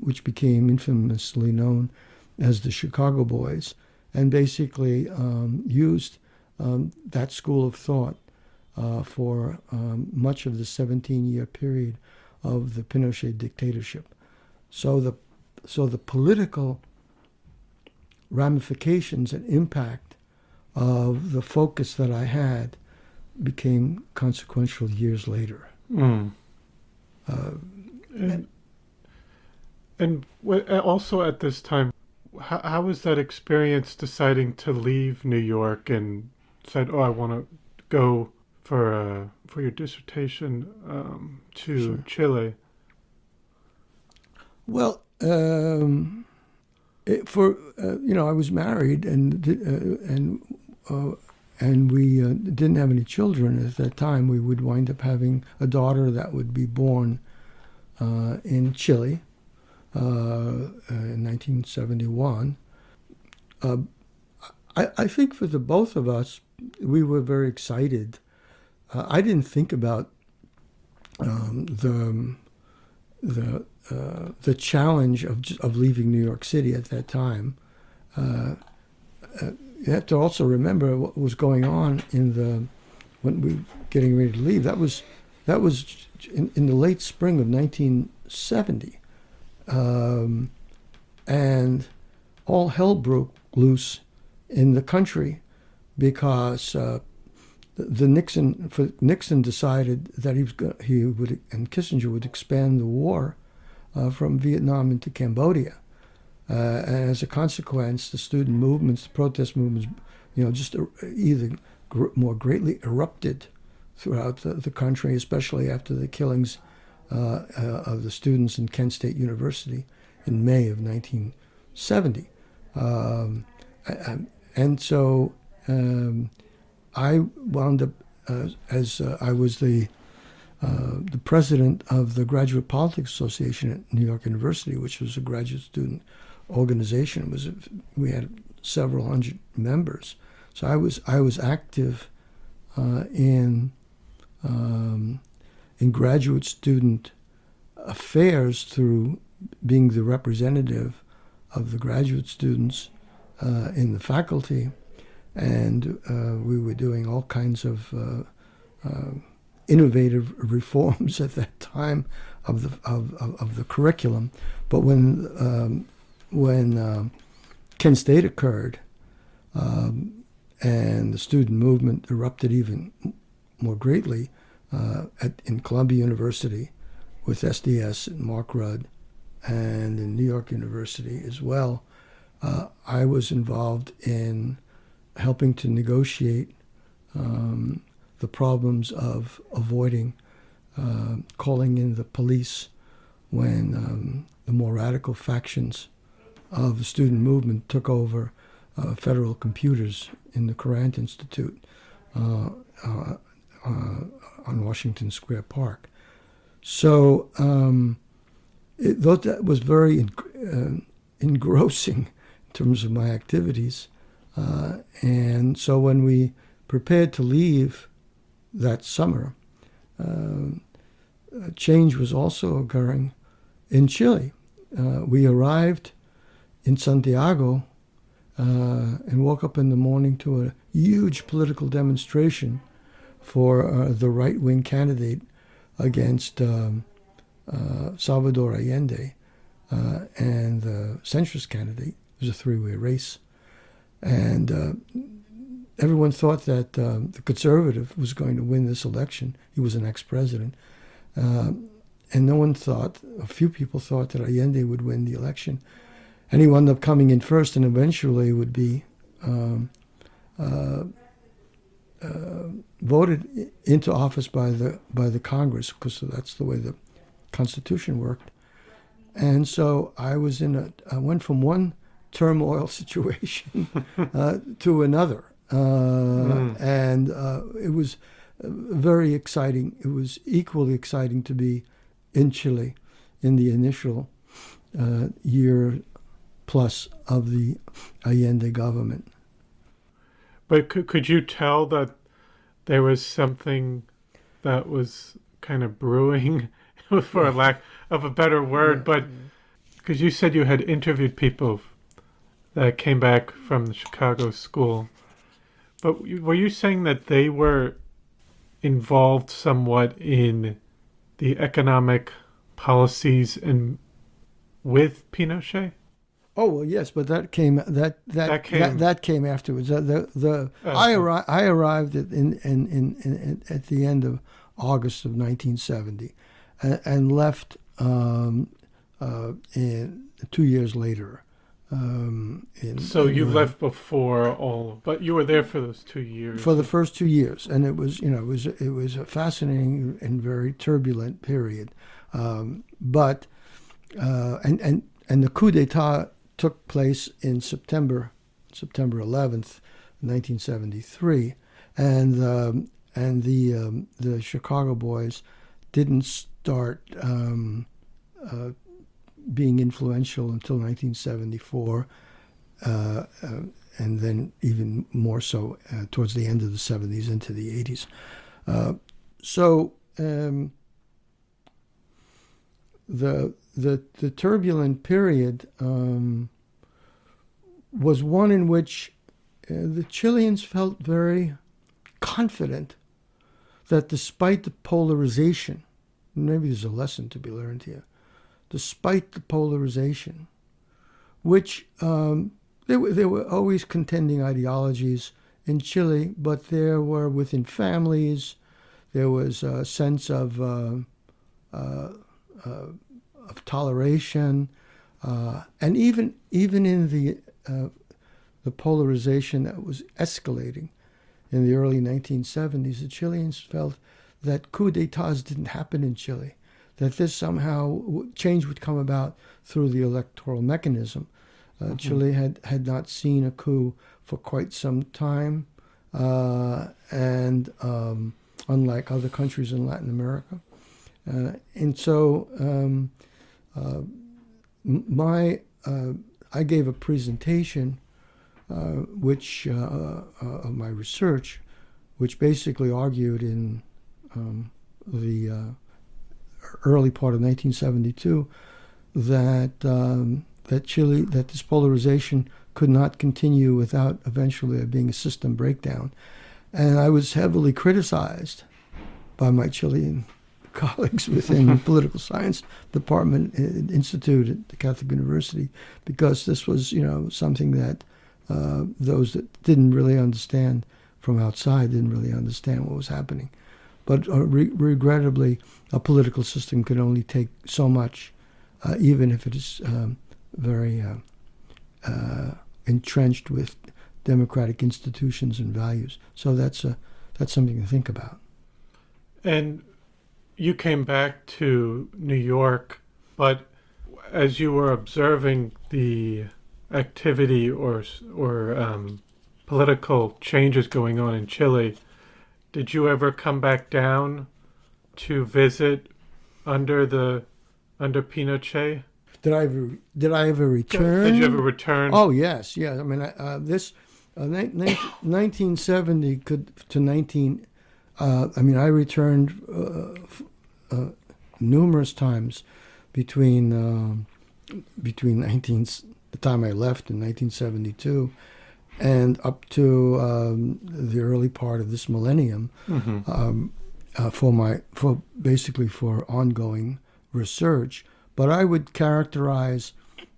which became infamously known as the Chicago Boys, and basically used that school of thought for much of the 17-year period of the Pinochet dictatorship. So the political ramifications and impact of the focus that I had became consequential years later. And also at this time, how was that experience deciding to leave New York and said, I want to go for your dissertation to Chile? Well, I was married and we didn't have any children at that time. We would wind up having a daughter that would be born in Chile in 1971. I think for the both of us, we were very excited. I didn't think about the challenge of leaving New York City at that time. You have to also remember what was going on when we were getting ready to leave. That was in the late spring of 1970, and all hell broke loose in the country because Nixon decided that he would and Kissinger would expand the war from Vietnam into Cambodia. And as a consequence, the student movements, the protest movements, just either more greatly erupted throughout the country, especially after the killings of the students in Kent State University in May of 1970. And so I wound up as I was the president of the Graduate Politics Association at New York University, which was a graduate student organization. We had several hundred members. So I was active in graduate student affairs through being the representative of the graduate students in the faculty, and we were doing all kinds of innovative reforms at that time of the curriculum. But when Kent State occurred, and the student movement erupted even more greatly in Columbia University with SDS and Mark Rudd, and in New York University as well, I was involved in helping to negotiate the problems of avoiding calling in the police when the more radical factions of the student movement took over federal computers in the Courant Institute on Washington Square Park. So that was very engrossing in terms of my activities. And so when we prepared to leave that summer, change was also occurring in Chile. We arrived in Santiago and woke up in the morning to a huge political demonstration for the right-wing candidate against Salvador Allende and the centrist candidate. It was a three-way race. And everyone thought that the conservative was going to win this election. He was an ex-president. And no one thought, a few people thought that Allende would win the election. And he wound up coming in first and eventually would be voted into office by the Congress, because that's the way the Constitution worked. And so I went from one turmoil situation to another. And it was very exciting. It was equally exciting to be in Chile in the initial year plus of the Allende government. But could you tell that there was something that was kind of brewing, for lack of a better word, but because you said you had interviewed people that came back from the Chicago school, but were you saying that they were involved somewhat in the economic policies and with Pinochet? Oh well, yes, but that came afterwards. I arrived at the end of August of 1970, and left in 2 years later. So you left before all, but you were there for those 2 years. For the first 2 years, and it was a fascinating and very turbulent period. But the coup d'état took place in September 11th, 1973, and the Chicago boys didn't start being influential until 1974, and then even more so towards the end of the 70s into the 80s. The turbulent period was one in which the Chileans felt very confident that despite the polarization, maybe there's a lesson to be learned here, despite the polarization, which there were always contending ideologies in Chile, but there were within families, there was a sense of toleration, and even in the polarization that was escalating in the early 1970s, the Chileans felt that coup d'états didn't happen in Chile, that this somehow change would come about through the electoral mechanism, Chile had not seen a coup for quite some time, and unlike other countries in Latin America. And so I gave a presentation which of my research, which basically argued in the early part of 1972 that this polarization could not continue without eventually there being a system breakdown. And I was heavily criticized by my Chilean colleagues within the political science department institute at the Catholic University, because this was, something that those that didn't really understand from outside didn't really understand what was happening. But regrettably, a political system can only take so much, even if it is very entrenched with democratic institutions and values. So that's something to think about. And you came back to New York, but as you were observing the activity or political changes going on in Chile, did you ever come back down to visit under Pinochet? Did I ever return? Did you ever return? Oh yes. I mean, 1970 to 19. I returned numerous times between the time I left in 1972 and up to the early part of this millennium, for ongoing research. But I would characterize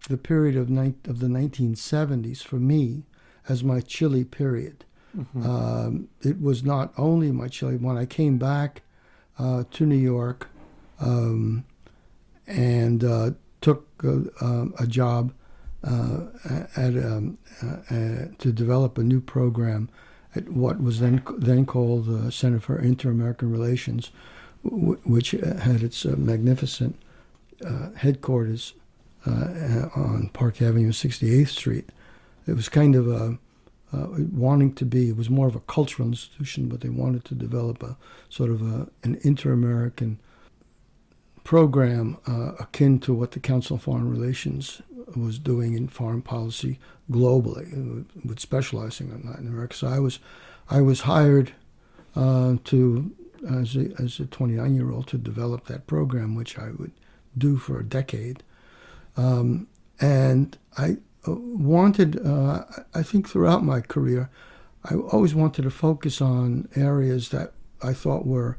the period of the 1970s for me as my Chile period. It was not only my Chile. When I came back to New York and took a job to develop a new program at what was then called the Center for Inter-American Relations, which had its magnificent headquarters on Park Avenue, 68th Street. It was kind of it was more of a cultural institution, but they wanted to develop a sort of an inter-American program akin to what the Council on Foreign Relations was doing in foreign policy globally, with specializing in Latin America. So I was hired as a 29-year-old to develop that program, which I would do for a decade. And I wanted, I think throughout my career, I always wanted to focus on areas that I thought were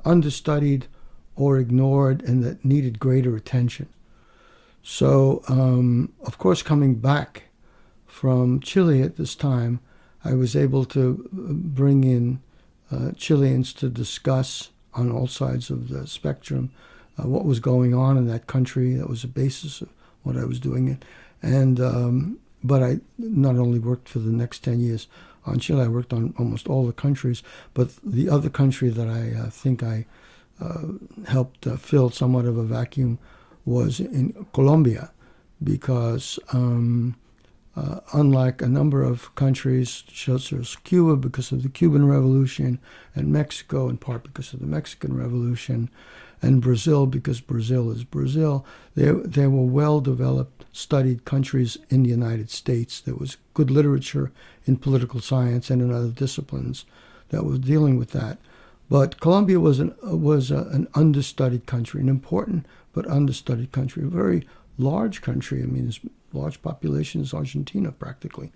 understudied or ignored and that needed greater attention. So, of course, coming back from Chile at this time, I was able to bring in Chileans to discuss on all sides of the spectrum what was going on in that country. That was the basis of what I was doing. And but I not only worked for the next 10 years on Chile, I worked on almost all the countries. But the other country that I think I helped fill somewhat of a vacuum was in Colombia, because unlike a number of countries, such as Cuba because of the Cuban Revolution, and Mexico in part because of the Mexican Revolution, and Brazil because Brazil is Brazil, they were well-developed, studied countries in the United States. There was good literature in political science and in other disciplines that was dealing with that. But Colombia was an understudied country, an important but understudied country, a very large country. I mean, as large population as Argentina, practically.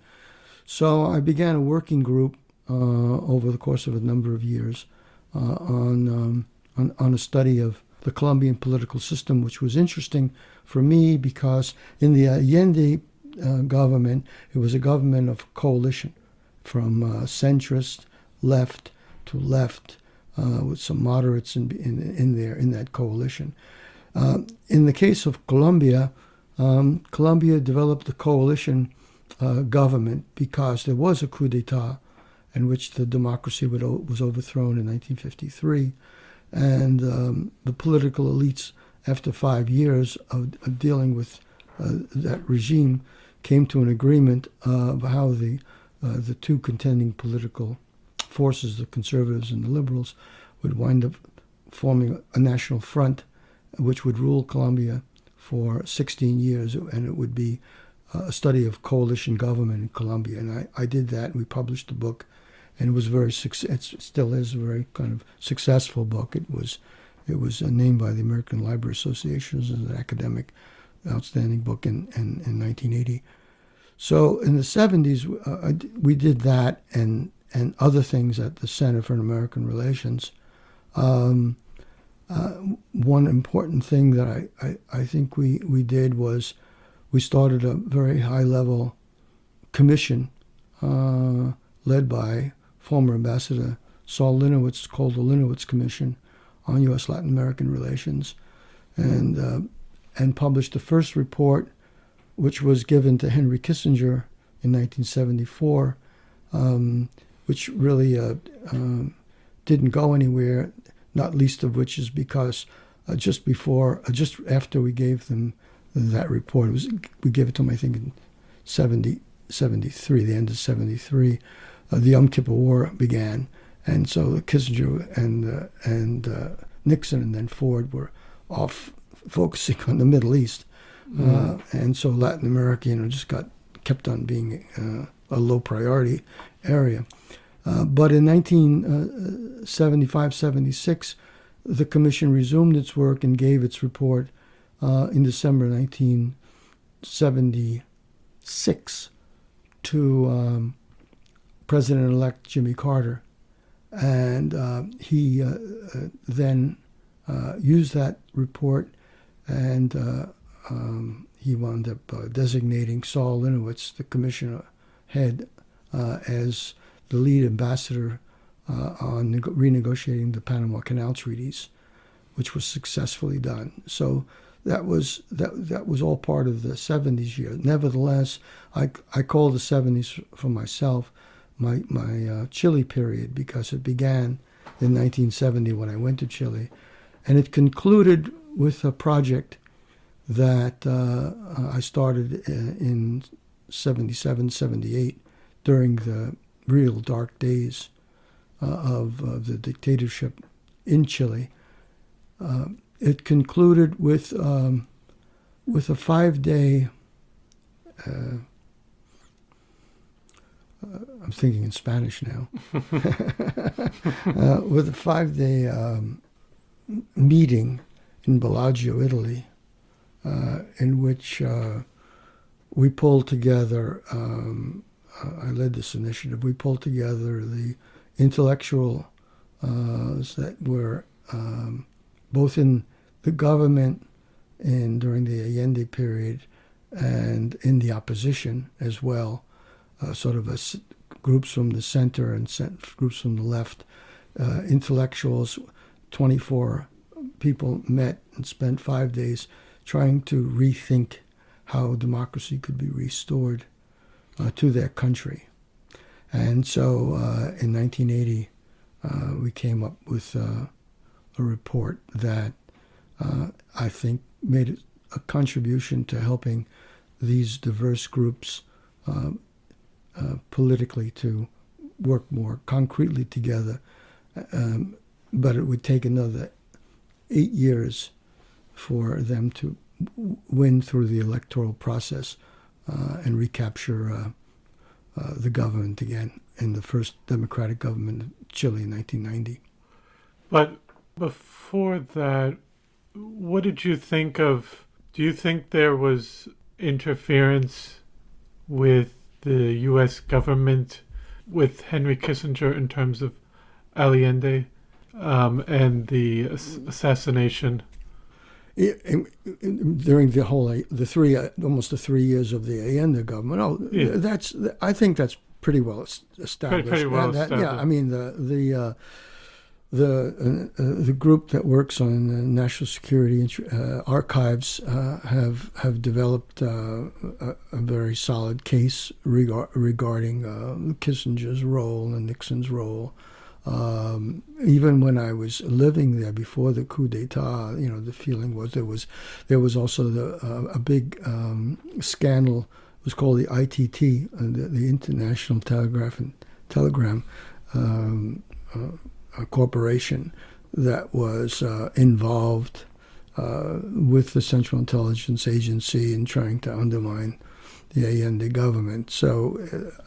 So I began a working group over the course of a number of years on a study of the Colombian political system, which was interesting for me because in the Allende government, it was a government of coalition from centrist left to left, with some moderates in that coalition. In the case of Colombia, Colombia developed a coalition government because there was a coup d'etat in which the democracy was overthrown in 1953. And the political elites, after 5 years of dealing with that regime, came to an agreement of how the two contending political forces, the conservatives and the liberals, would wind up forming a national front which would rule Colombia for 16 years, and it would be a study of coalition government in Colombia. And I did that, and we published the book, and it was it still is a very kind of successful book. It was named by the American Library Association as an academic outstanding book in 1980. So in the 70s, we did that and other things at the Center for American Relations. One important thing that I think we did was we started a very high-level commission led by former Ambassador Saul Linowitz, called the Linowitz Commission on U.S. Latin American Relations, and published the first report, which was given to Henry Kissinger in 1974, which really didn't go anywhere, not least of which is because just after we gave them that report, we gave it to them, I think, in 73, the end of 73, the Yom Kippur War began. And so Kissinger and Nixon and then Ford were off focusing on the Middle East. And so Latin America, just kept on being a low priority area. But in 1975-76, the commission resumed its work and gave its report in December 1976 to President-elect Jimmy Carter. And he then used that report, and he wound up designating Saul Linowitz, the commissioner head, as the lead ambassador on renegotiating the Panama Canal treaties, which was successfully done. So that was all part of the 70s year. Nevertheless, I call the 70s for myself my Chile period, because it began in 1970 when I went to Chile, and it concluded with a project that I started in 77, 78 during the real dark days of the dictatorship in Chile. It concluded with a 5-day. I'm thinking in Spanish now. With a 5-day meeting in Bellagio, Italy, in which we pulled together. I led this initiative. We pulled together the intellectuals that were both in the government and during the Allende period, and in the opposition as well, sort of groups from the center and groups from the left. Intellectuals, 24 people met and spent 5 days trying to rethink how democracy could be restored to their country. And so in 1980, we came up with a report that I think made a contribution to helping these diverse groups politically to work more concretely together. But it would take another 8 years for them to win through the electoral process and recapture the government again in the first democratic government of Chile in 1990. But before that, what did you think of? Do you think there was interference with the U.S. government with Henry Kissinger in terms of Allende and the assassination? During almost the 3 years of the Allende government, I think that's pretty well established. Pretty well established. Yeah, I mean the group that works on national security archives have developed a very solid case regarding Kissinger's role and Nixon's role. Even when I was living there before the coup d'etat, the feeling was there was also a big scandal. It was called the ITT, the International Telegram Corporation, that was involved with the Central Intelligence Agency in trying to undermine the Allende government. So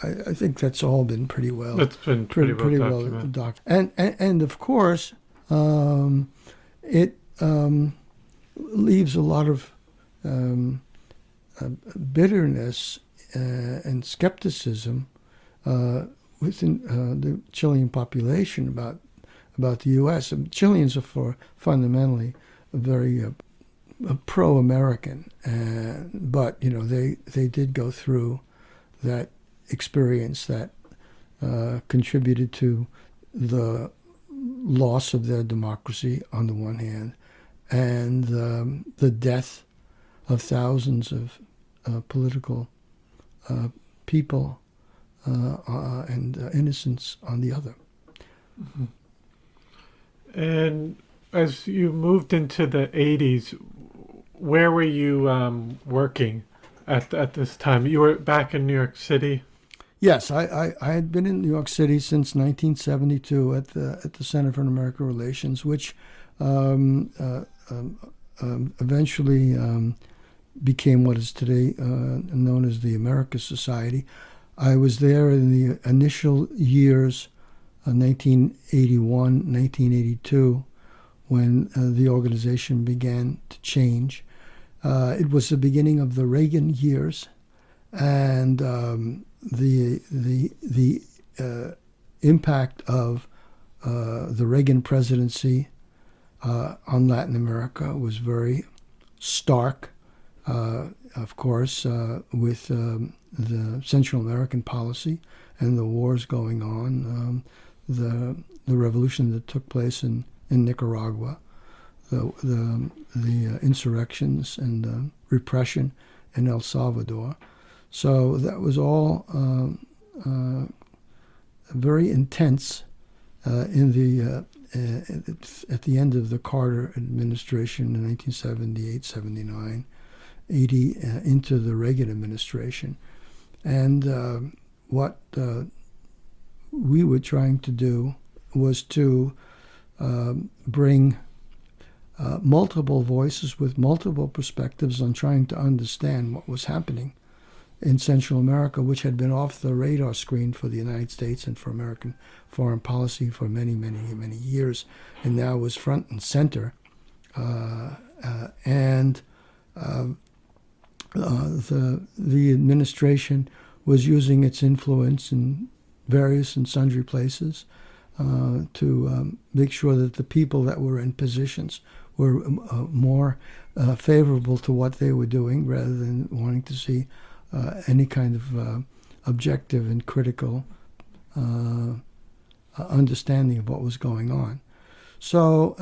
I think that's all been pretty well. It's been pretty well documented. And of course, it leaves a lot of bitterness and skepticism within the Chilean population about the U.S. Chileans are fundamentally very pro-American, but they did go through that experience that contributed to the loss of their democracy on the one hand, and the death of thousands of political people and innocents on the other. Mm-hmm. And as you moved into the 80s, where were you working at this time? You were back in New York City? Yes, I had been in New York City since 1972 at the Center for American Relations, which eventually became what is today known as the America Society. I was there in the initial years, 1981, 1982, when the organization began to change. It was the beginning of the Reagan years, and the impact of the Reagan presidency on Latin America was very stark. Of course, with the Central American policy and the wars going on, the revolution that took place in Nicaragua, the insurrections and repression in El Salvador. So that was all very intense at the end of the Carter administration in 1978, 79, 80, into the Reagan administration. And what we were trying to do was to bring multiple voices with multiple perspectives on trying to understand what was happening in Central America, which had been off the radar screen for the United States and for American foreign policy for many, many, many years, and now was front and center. The administration was using its influence in various and sundry places to make sure that the people that were in positions were more favorable to what they were doing, rather than wanting to see any kind of objective and critical understanding of what was going on. So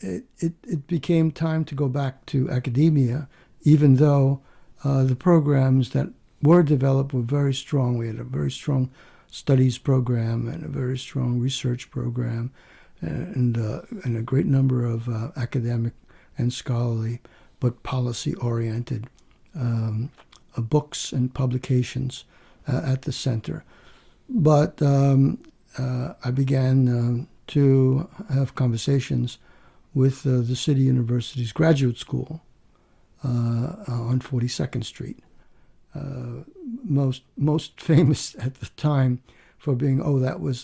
it became time to go back to academia, even though the programs that were developed were very strong. We had a very strong studies program and a very strong research program, and a great number of academic and scholarly but policy-oriented books and publications at the center. But I began to have conversations with the City University's graduate school on 42nd Street. Most famous at the time for being,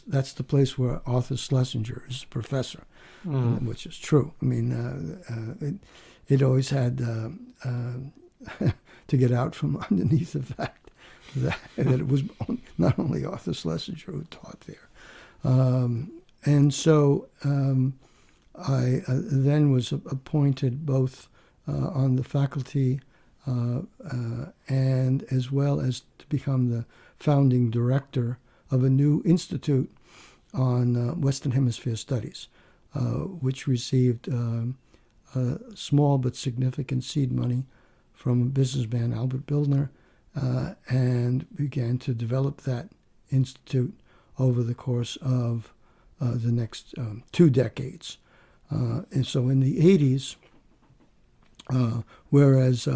that's the place where Arthur Schlesinger is a professor, which is true. I mean, it always had to get out from underneath the fact that it was not only Arthur Schlesinger who taught there. And so I then was appointed both on the faculty and as well as to become the founding director of a new institute on Western Hemisphere Studies, which received small but significant seed money from a businessman, Albert Bildner, and began to develop that institute over the course of the next 2 decades. And so in the 80s, whereas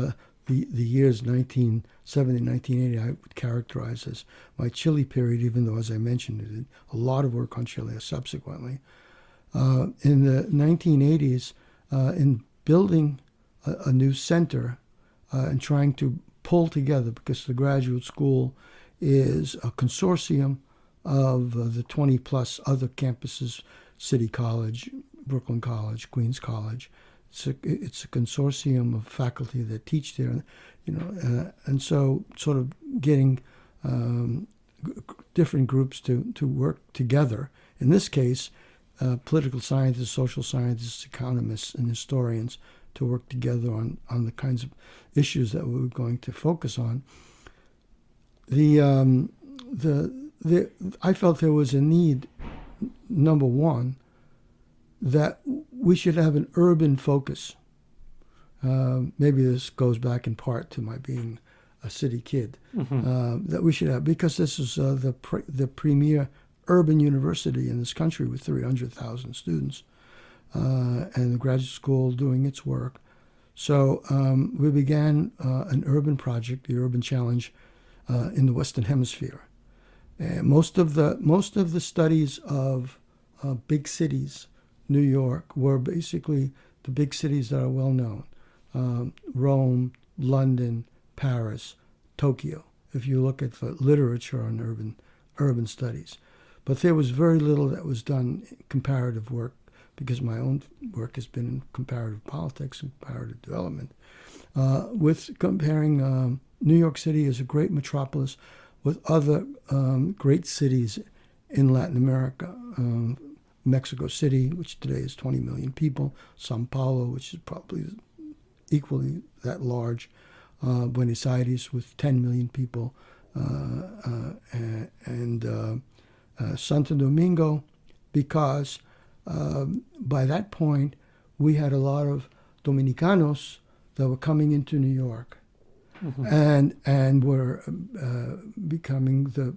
the years 1970, 1980, I would characterize as my Chile period, even though, as I mentioned, I did a lot of work on Chile subsequently. In the 1980s, in building a new center and trying to pull together, because the graduate school is a consortium of the 20 plus other campuses, City College, Brooklyn College, Queens College. It's a consortium of faculty that teach there, and so sort of getting different groups to work together. In this case, political scientists, social scientists, economists, and historians to work together on the kinds of issues that we were going to focus on. I felt there was a need, number one, that we should have an urban focus. Maybe this goes back in part to my being a city kid. That we should have, because this is the premier urban university in this country with 300,000 students, and the graduate school doing its work. So we began an urban project, the Urban Challenge, in the Western Hemisphere. And most of the studies of big cities, New York, were basically the big cities that are well known: Rome, London, Paris, Tokyo. If you look at the literature on urban studies, but there was very little that was done in comparative work, because my own work has been in comparative politics and comparative development, with comparing New York City as a great metropolis with other great cities in Latin America. Mexico City, which today is 20 million people, Sao Paulo, which is probably equally that large, Buenos Aires with 10 million people, and Santo Domingo, because by that point we had a lot of Dominicanos that were coming into New York, and were becoming the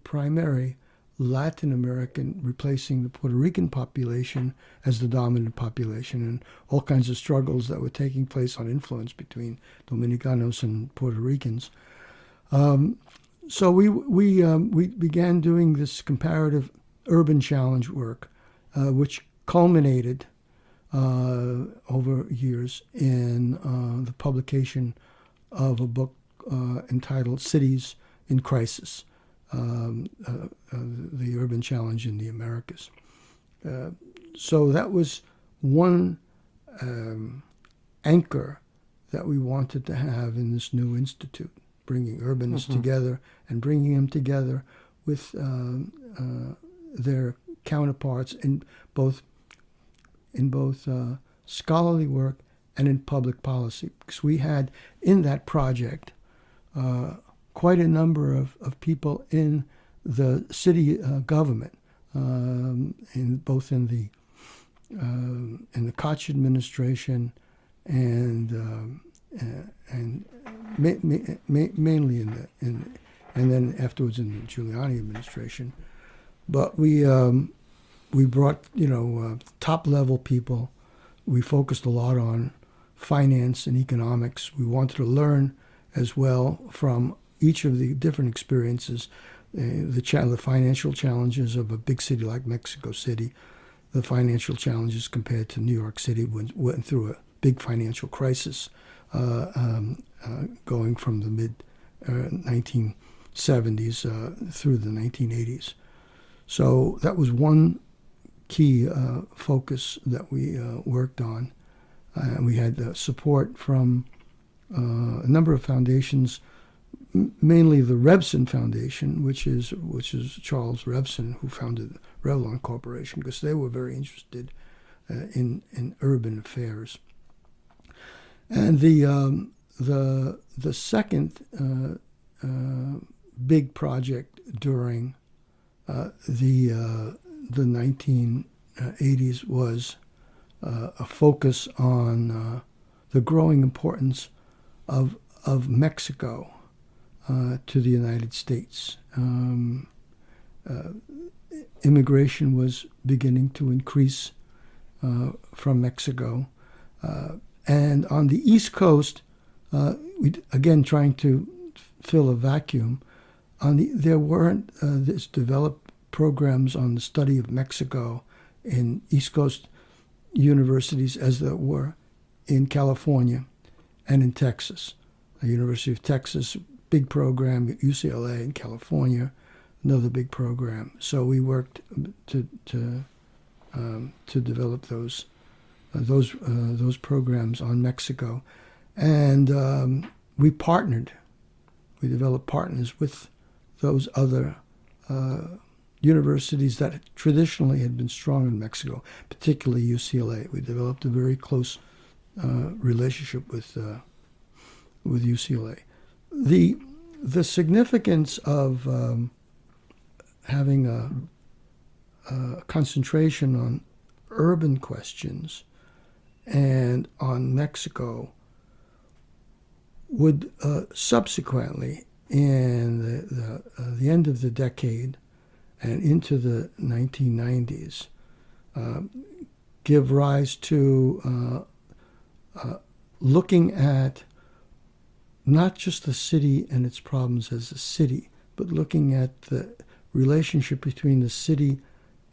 primary Latin American, replacing the Puerto Rican population as the dominant population, and all kinds of struggles that were taking place on influence between Dominicanos and Puerto Ricans. So we began doing this comparative urban challenge work, which culminated over years in the publication of a book entitled Cities in Crisis, the Urban Challenge in the Americas. So that was one anchor that we wanted to have in this new institute, bringing urbanists together and bringing them together with their counterparts in both scholarly work and in public policy, because we had in that project quite a number of people in the city government, both in the Koch administration and mainly and then afterwards in the Giuliani administration. But we brought top level people. We focused a lot on finance and economics. We wanted to learn as well from each of the different experiences, the financial challenges of a big city like Mexico City, the financial challenges compared to New York City, went through a big financial crisis, going from the mid 1970s through the 1980s. So that was one key focus that we worked on. We had support from a number of foundations, mainly the Revson Foundation, which is Charles Revson, who founded Revlon Corporation, because they were very interested in urban affairs. And the second big project during the 1980s was a focus on the growing importance of Mexico to the United States. Immigration was beginning to increase from Mexico. And on the East Coast, again, trying to fill a vacuum. There weren't this developed programs on the study of Mexico in East Coast universities as there were in California and in Texas. The University of Texas, big program at UCLA in California, another big program. So we worked to develop those programs on Mexico, and we partnered. We developed partners with those other universities that traditionally had been strong in Mexico, particularly UCLA. We developed a very close relationship with UCLA. The significance of having a concentration on urban questions and on Mexico would subsequently, in the end of the decade and into the 1990s, give rise to looking at not just the city and its problems as a city, but looking at the relationship between the city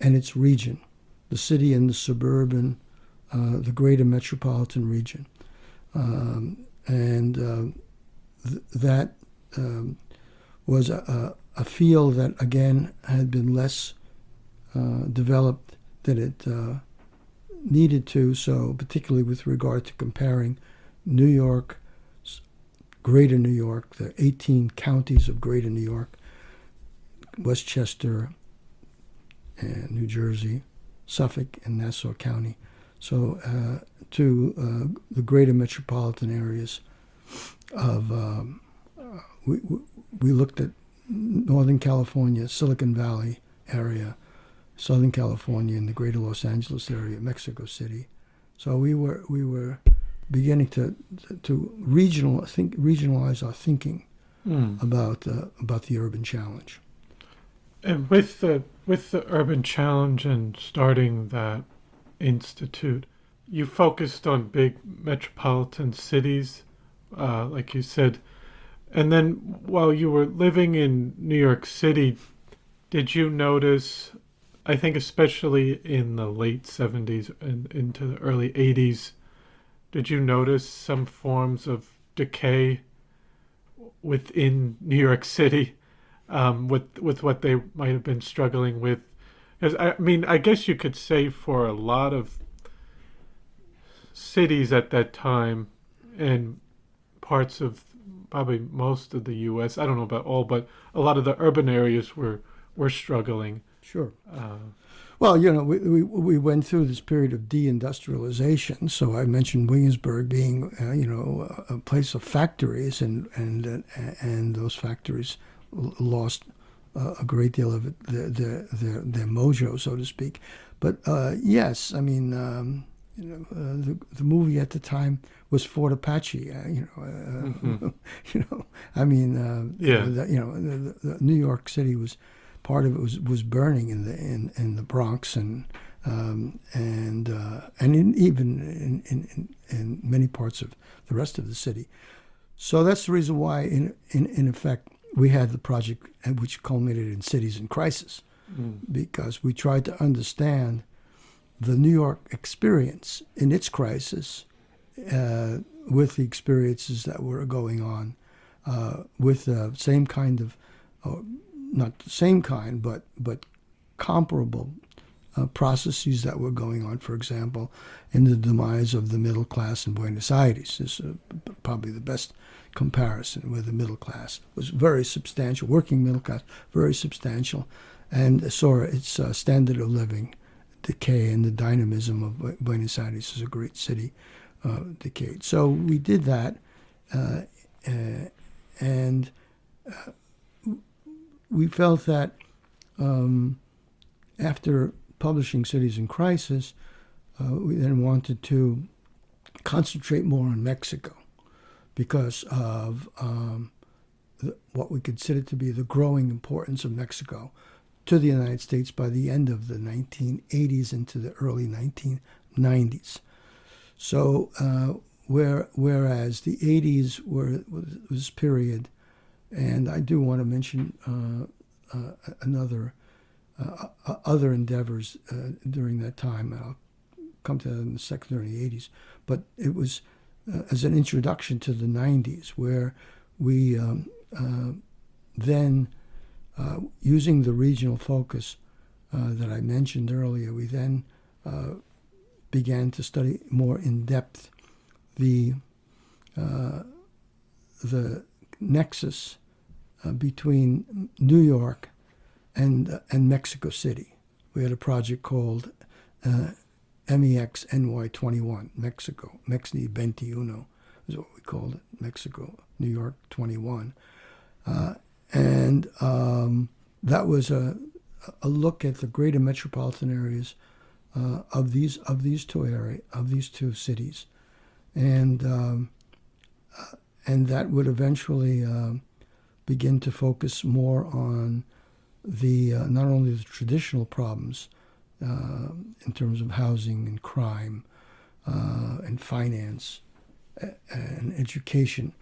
and its region, the city and the suburban, the greater metropolitan region. That was a field that, again, had been less developed than it needed to, so particularly with regard to comparing New York, Greater New York, the 18 counties of Greater New York, Westchester, and New Jersey, Suffolk, and Nassau County, so to the greater metropolitan areas of, we looked at Northern California, Silicon Valley area, Southern California, and the greater Los Angeles area, Mexico City. So we were beginning to regionalize our thinking about the urban challenge. And with the urban challenge and starting that institute, you focused on big metropolitan cities, like you said. And then while you were living in New York City, did you notice, I think especially in the late 70s and into the early 80s, did you notice some forms of decay within New York City with what they might have been struggling with? Because, I mean, I guess you could say for a lot of cities at that time and parts of probably most of the U.S., I don't know about all, but a lot of the urban areas were struggling. Sure. Well, we went through this period of deindustrialization. So I mentioned Williamsburg being, a place of factories, and those factories lost a great deal of their mojo, so to speak. But yes, I mean, the movie at the time was Fort Apache. I mean, the New York City was. Part of it was burning in the Bronx and even in many parts of the rest of the city. So that's the reason why, in effect, we had the project which culminated in Cities in Crisis, because we tried to understand the New York experience in its crisis with the experiences that were going on with the same kind of. Not the same kind, but comparable processes that were going on, for example, in the demise of the middle class in Buenos Aires. This is probably the best comparison, where the middle class was very substantial, working middle class, very substantial, and saw its standard of living decay, and the dynamism of Buenos Aires as a great city decayed. So we did that, and we felt that after publishing Cities in Crisis, we then wanted to concentrate more on Mexico because of what we consider to be the growing importance of Mexico to the United States by the end of the 1980s into the early 1990s. So whereas the 80s was period, and I do want to mention other endeavors during that time. I'll come to that in the second or the 80s, but it was as an introduction to the 90s, where we then, using the regional focus that I mentioned earlier, we then began to study more in depth the nexus between New York and Mexico City. We had a project called MEX NY21, Mexico, Mexni 21 is what we called it, Mexico, New York 21. And that was a look at the greater metropolitan areas of these two cities, and that would eventually begin to focus more on the not only the traditional problems in terms of housing and crime and finance and education,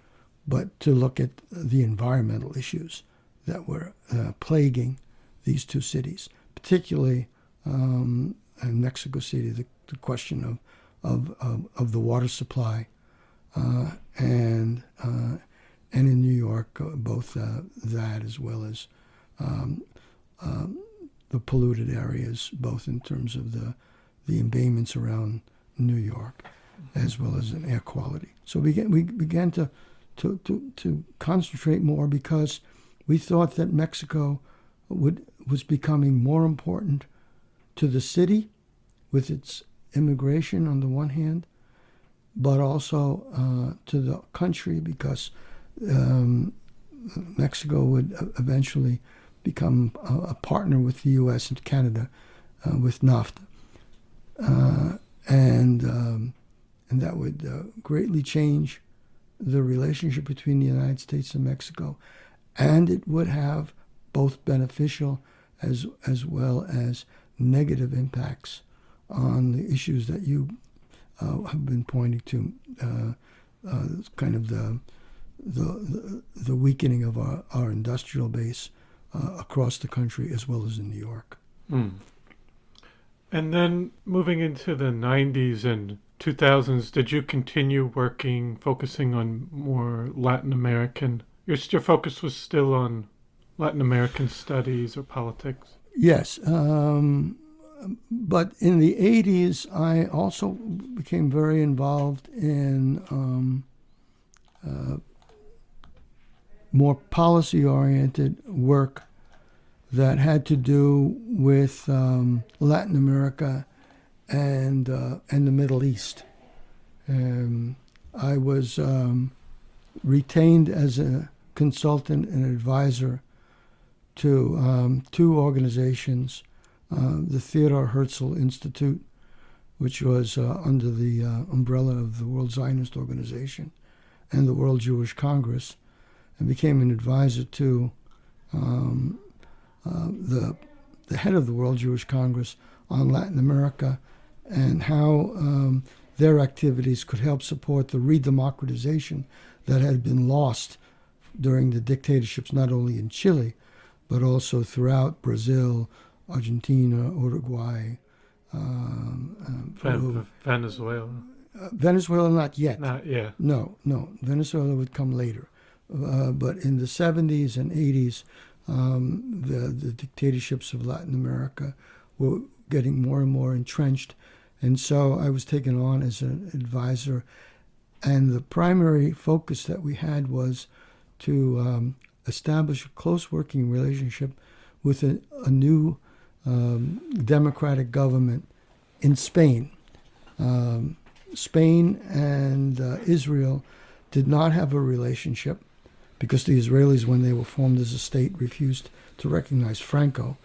but to look at the environmental issues that were plaguing these two cities, particularly in Mexico City, the question of the water supply, and in New York, both that as well as the polluted areas, both in terms of the embayments around New York, as well as in air quality. So we began to concentrate more, because we thought that Mexico was becoming more important to the city with its immigration on the one hand, but also to the country, because Mexico would eventually become a partner with the U.S. and Canada with NAFTA, and that would greatly change the relationship between the United States and Mexico, and it would have both beneficial as well as negative impacts on the issues that you have been pointing to, kind of the weakening of our industrial base across the country as well as in New York. Mm. And then moving into the 90s and 2000s, did you continue focusing on more Latin American? Your focus was still on Latin American studies or politics? Yes. But in the 80s, I also became very involved in more policy-oriented work that had to do with Latin America and the Middle East. I was retained as a consultant and advisor to two organizations, the Theodor Herzl Institute, which was under the umbrella of the World Zionist Organization, and the World Jewish Congress, and became an advisor to the head of the World Jewish Congress on Latin America, and how their activities could help support the redemocratization that had been lost during the dictatorships, not only in Chile, but also throughout Brazil, Argentina, Uruguay, Peru. Venezuela. Venezuela, not yet. Not yet. No. Venezuela would come later. But in the 70s and 80s, the dictatorships of Latin America were getting more and more entrenched. And so I was taken on as an advisor. And the primary focus that we had was to establish a close working relationship with a new democratic government in Spain. Spain and Israel did not have a relationship because the Israelis, when they were formed as a state, refused to recognize Franco.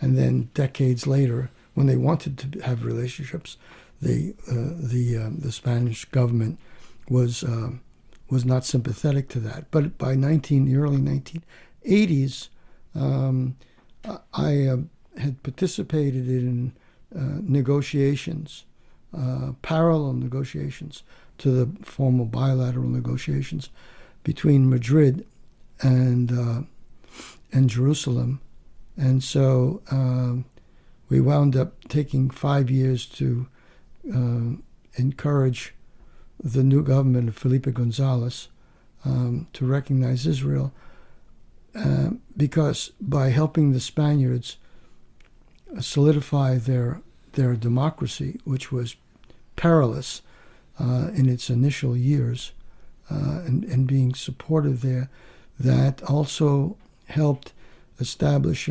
And then decades later, when they wanted to have relationships, the Spanish government was not sympathetic to that. But by the early 1980s, I had participated in negotiations, parallel negotiations to the formal bilateral negotiations between Madrid and Jerusalem. And so we wound up taking 5 years to encourage the new government of Felipe Gonzalez to recognize Israel, because by helping the Spaniards solidify their democracy, which was perilous in its initial years, and being supportive there, that also helped establish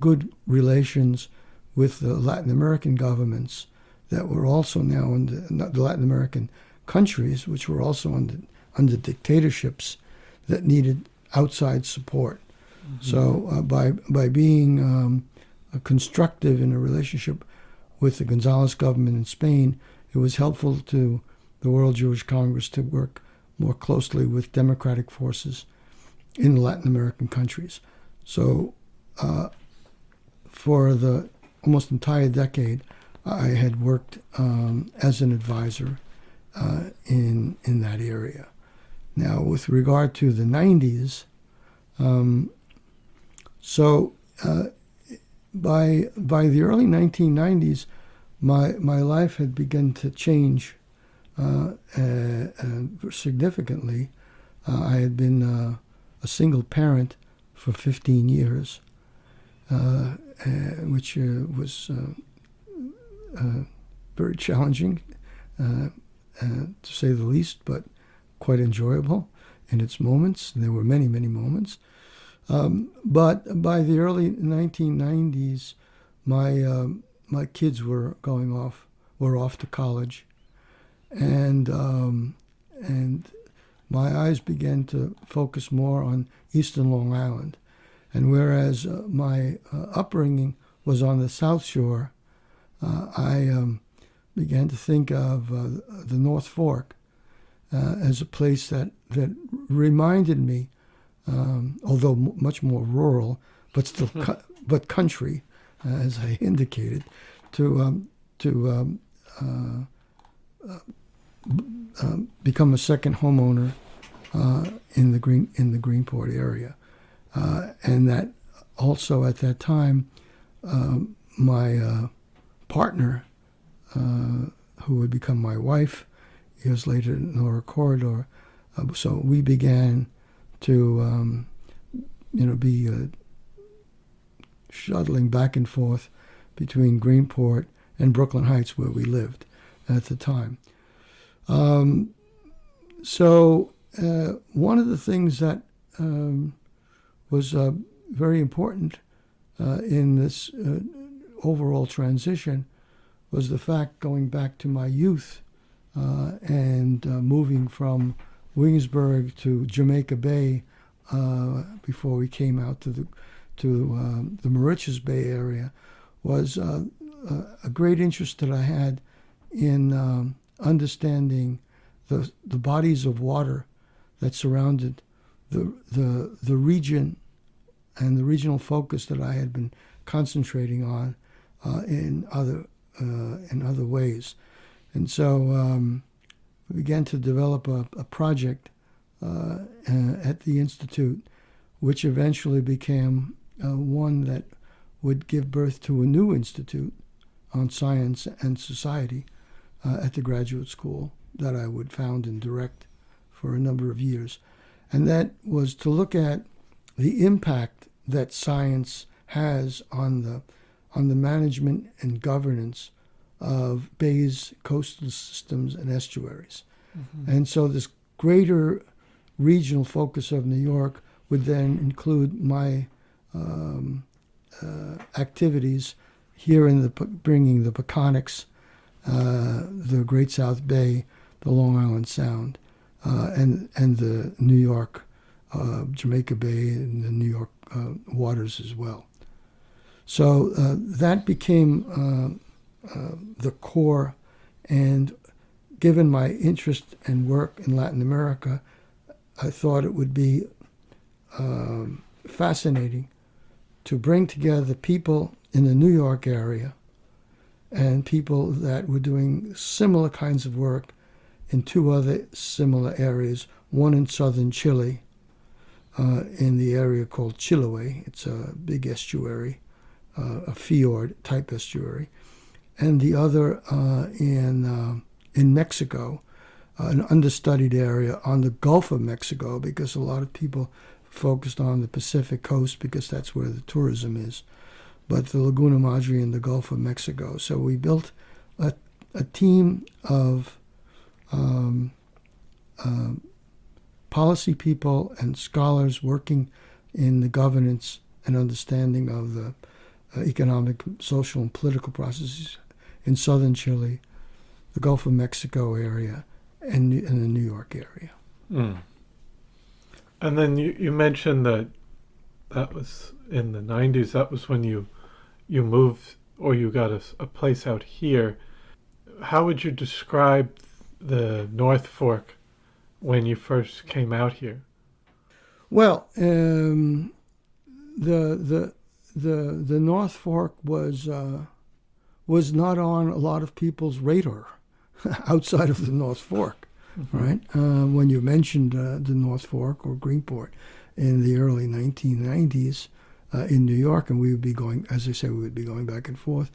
good relations with the Latin American governments that were also now under the Latin American countries, which were also under dictatorships that needed outside support. Mm-hmm. So by being constructive in a relationship with the Gonzalez government in Spain, it was helpful to the World Jewish Congress to work more closely with democratic forces in the Latin American countries. So for the almost entire decade, I had worked as an advisor in that area. Now, with regard to the 90s, by the early 1990s, my life had begun to change significantly. I had been a single parent for 15 years, which was very challenging, to say the least, but quite enjoyable in its moments. There were many, many moments. But by the early 1990s, my kids were off to college, and my eyes began to focus more on Eastern Long Island. And whereas my upbringing was on the South Shore, I began to think of the North Fork as a place that reminded me, although much more rural, but still but country, as I indicated, to become a second homeowner in the Greenport area, and that also at that time, my partner, who would become my wife years later, Nora Corridor, so we began to be shuttling back and forth between Greenport and Brooklyn Heights, where we lived at the time. So one of the things that was very important in this overall transition was the fact, going back to my youth and moving from Williamsburg to Jamaica Bay before we came out to the Mauritius Bay area, was a great interest that I had in understanding the bodies of water that surrounded the region and the regional focus that I had been concentrating on in other ways. And so we began to develop a project at the Institute, which eventually became one that would give birth to a new institute on science and society at the graduate school that I would found and direct for a number of years. And that was to look at the impact that science has on the management and governance of bays, coastal systems, and estuaries. Mm-hmm. And so this greater regional focus of New York would then include my activities here in bringing the Peconics, the Great South Bay, the Long Island Sound, and the New York, Jamaica Bay, and the New York waters as well. So that became the core, and given my interest and work in Latin America, I thought it would be fascinating to bring together people in the New York area and people that were doing similar kinds of work in two other similar areas, one in southern Chile, in the area called Chiloé. It's a big estuary, a fjord-type estuary. And the other in Mexico, an understudied area on the Gulf of Mexico, because a lot of people focused on the Pacific coast because that's where the tourism is, but the Laguna Madre and the Gulf of Mexico. So we built a team of policy people and scholars working in the governance and understanding of the economic, social, and political processes in southern Chile, the Gulf of Mexico area, and the New York area. Mm. And then you mentioned that was in the 90s. That was when you moved, or you got a place out here. How would you describe the North Fork when you first came out here? Well, the North Fork was not on a lot of people's radar outside of the North Fork, mm-hmm. right? When you mentioned the North Fork or Greenport in the early 1990s in New York, and we would be going, as I said, we would be going back and forth,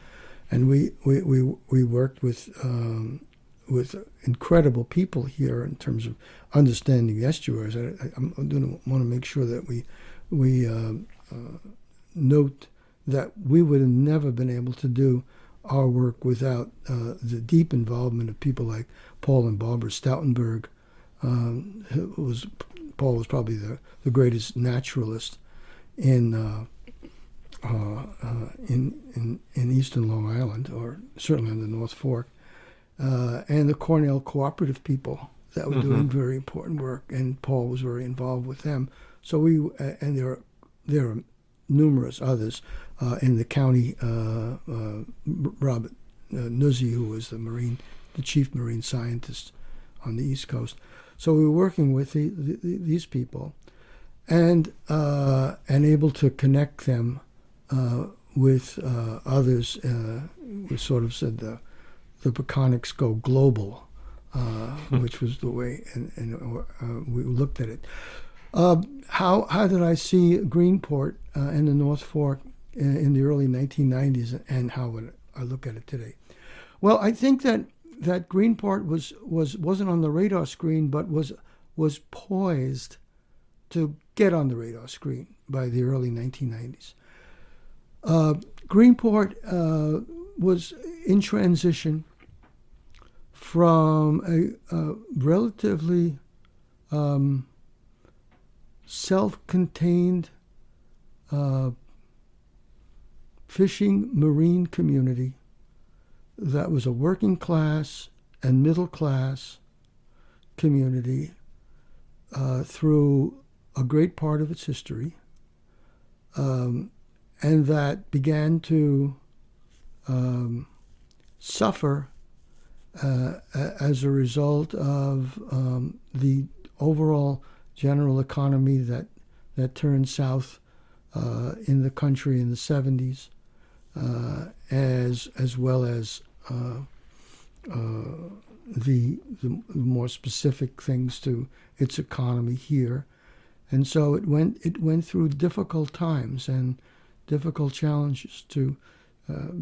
and we worked with incredible people here in terms of understanding the estuaries. I want to make sure that we note that we would have never been able to do our work without the deep involvement of people like Paul and Barbara Stoutenberg. Paul was probably the greatest naturalist in eastern Long Island, or certainly on the North Fork, and the Cornell cooperative people that were mm-hmm. doing very important work, and Paul was very involved with them. So and there are numerous others in the county. Robert Nuzzi, who was the chief marine scientist on the East Coast. So we were working with these people, and able to connect them with others. We sort of said the Peconics go global, which was the way, and we looked at it. How did I see Greenport in the North Fork in the early 1990s, and how would I look at it today? Well, I think that Greenport wasn't on the radar screen, but was poised to get on the radar screen by the early 1990s. Greenport was in transition from a relatively self-contained fishing marine community that was a working class and middle class community through a great part of its history, and that began to suffer as a result of the overall general economy that turned south in the country in the 70s, as well as the more specific things to its economy here. And so it went through difficult times and difficult challenges to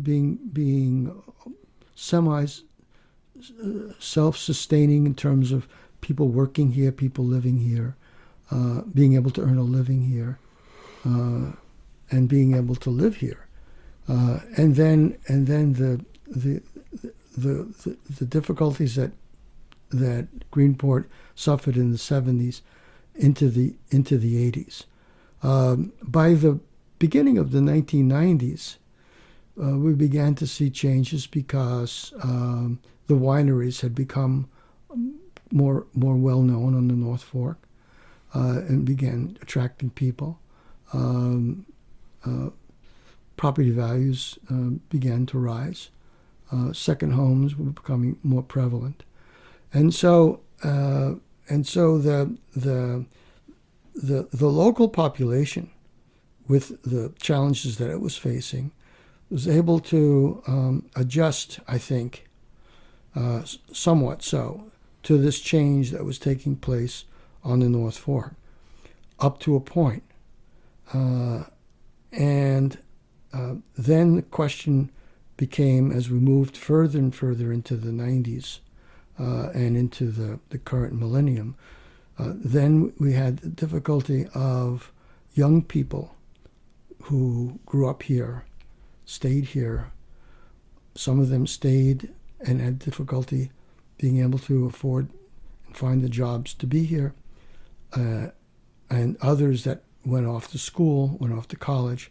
being semi self-sustaining in terms of people working here, people living here, being able to earn a living here, and being able to live here, and then the difficulties that Greenport suffered in the 70s into the 80s. By the beginning of the 1990s, we began to see changes because the wineries had become more well known on the North Fork and began attracting people. Property values began to rise. Second homes were becoming more prevalent, and so the local population, with the challenges that it was facing, was able to adjust, I think, somewhat so, to this change that was taking place on the North Fork, up to a point. And then the question became, as we moved further and further into the 90s and into the current millennium, then we had the difficulty of young people who grew up here, stayed here. Some of them stayed and had difficulty being able to afford and find the jobs to be here, and others that went off to school, went off to college.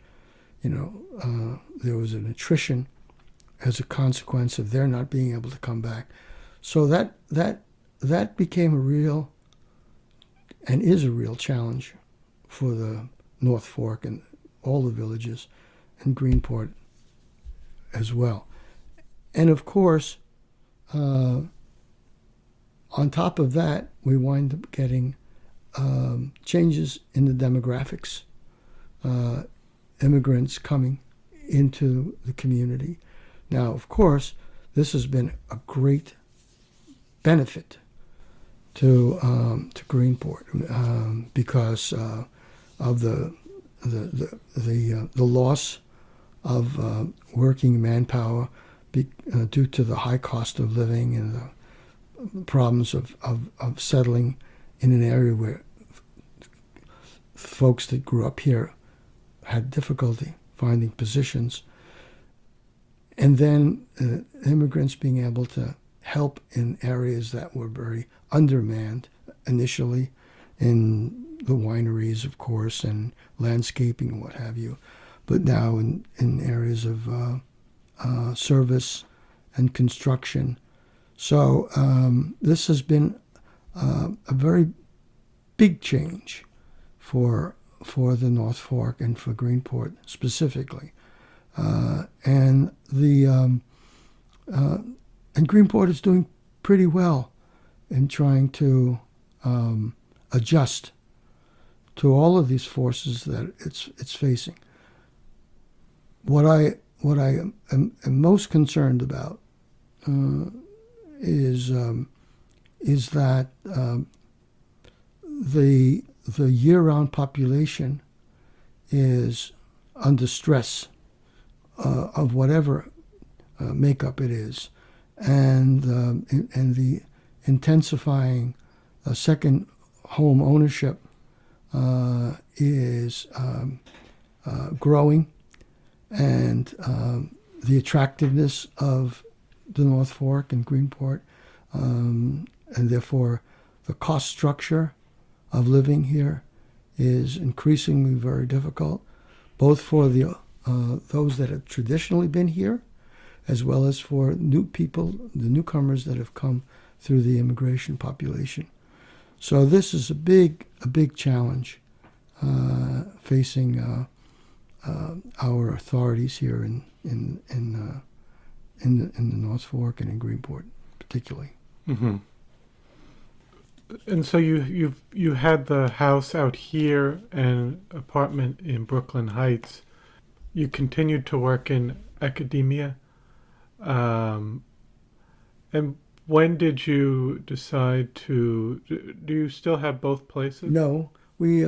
There was an attrition as a consequence of their not being able to come back. So that became a real, and is a real, challenge for the North Fork and all the villages, and Greenport as well. And of course, on top of that, we wind up getting changes in the demographics, immigrants coming into the community. Now, of course, this has been a great benefit to Greenport because of the loss of working manpower due to the high cost of living and the problems of settling in an area where folks that grew up here had difficulty finding positions. And then immigrants being able to help in areas that were very undermanned initially, in the wineries, of course, and landscaping and what have you, but now in areas of service and construction. So this has been a very big change for the North Fork and for Greenport specifically. And Greenport is doing pretty well in trying to adjust to all of these forces that it's facing. What I am most concerned about is that the year-round population is under stress of whatever makeup it is, and the intensifying second home ownership is growing, and the attractiveness of the North Fork and Greenport, and therefore the cost structure of living here is increasingly very difficult, both for the those that have traditionally been here, as well as for new people, the newcomers that have come through the immigration population. So this is a big challenge facing our authorities here in the North Fork and in Greenport, particularly. Mm-hmm. And so you had the house out here and apartment in Brooklyn Heights. You continued to work in academia. And when did you decide to? Do you still have both places? No, we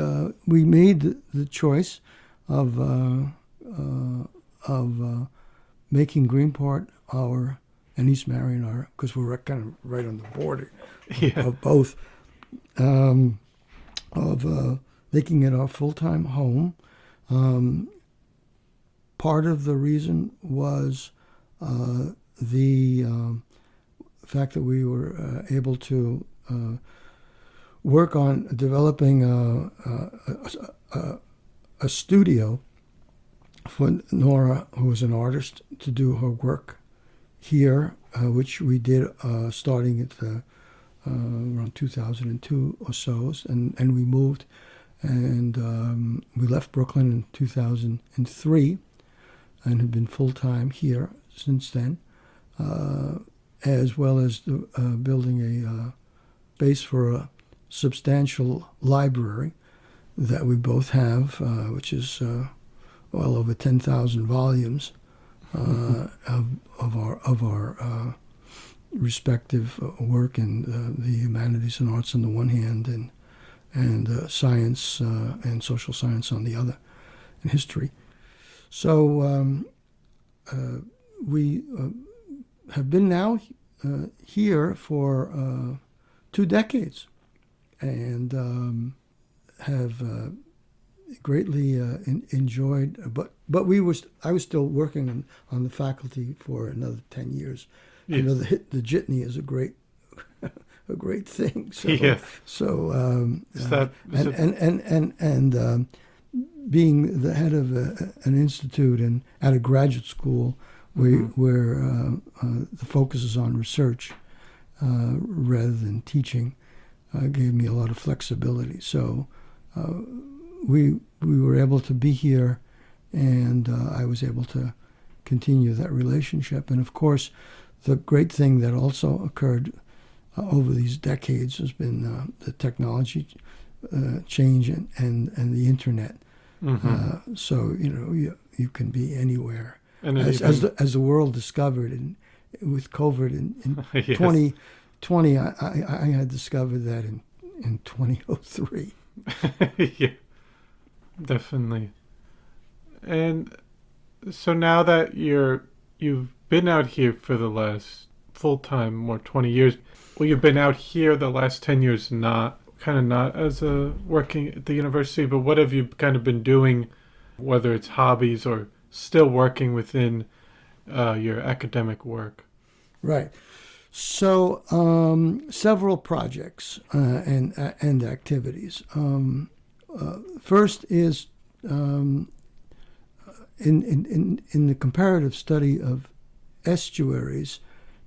made the choice of making Greenport and East Marion our, because we're kind of right on the border of both, of making it our full-time home. Part of the reason was the fact that we were able to work on developing a studio for Nora, who was an artist, to do her work here, which we did starting at around 2002 or so, and we moved, and we left Brooklyn in 2003 and have been full-time here since then, as well as building a base for a substantial library that we both have, which is well over 10,000 volumes of our respective work in the humanities and arts on the one hand, and science and social science on the other, and history. So we have been now here for 2 decades, and have greatly enjoyed. But I was still working on the faculty for another 10 years. Yes. You know, the jitney is a great thing. So, Yes. So and being the head of an institute and at a graduate school where the focus is on research rather than teaching gave me a lot of flexibility. So we were able to be here, and I was able to continue that relationship. And of course, the great thing that also occurred over these decades has been the technology change and the internet. So you can be anywhere, and as the world discovered, and with COVID in yes. 2020, I had discovered that in 2003. Yeah, definitely. And so now that you've been out here for the last full-time, more 20 years, well, you've been out here the last 10 years, not as a working at the university, but what have you kind of been doing, whether it's hobbies or still working within your academic work? Right. So several projects and activities. First is in the comparative study of estuaries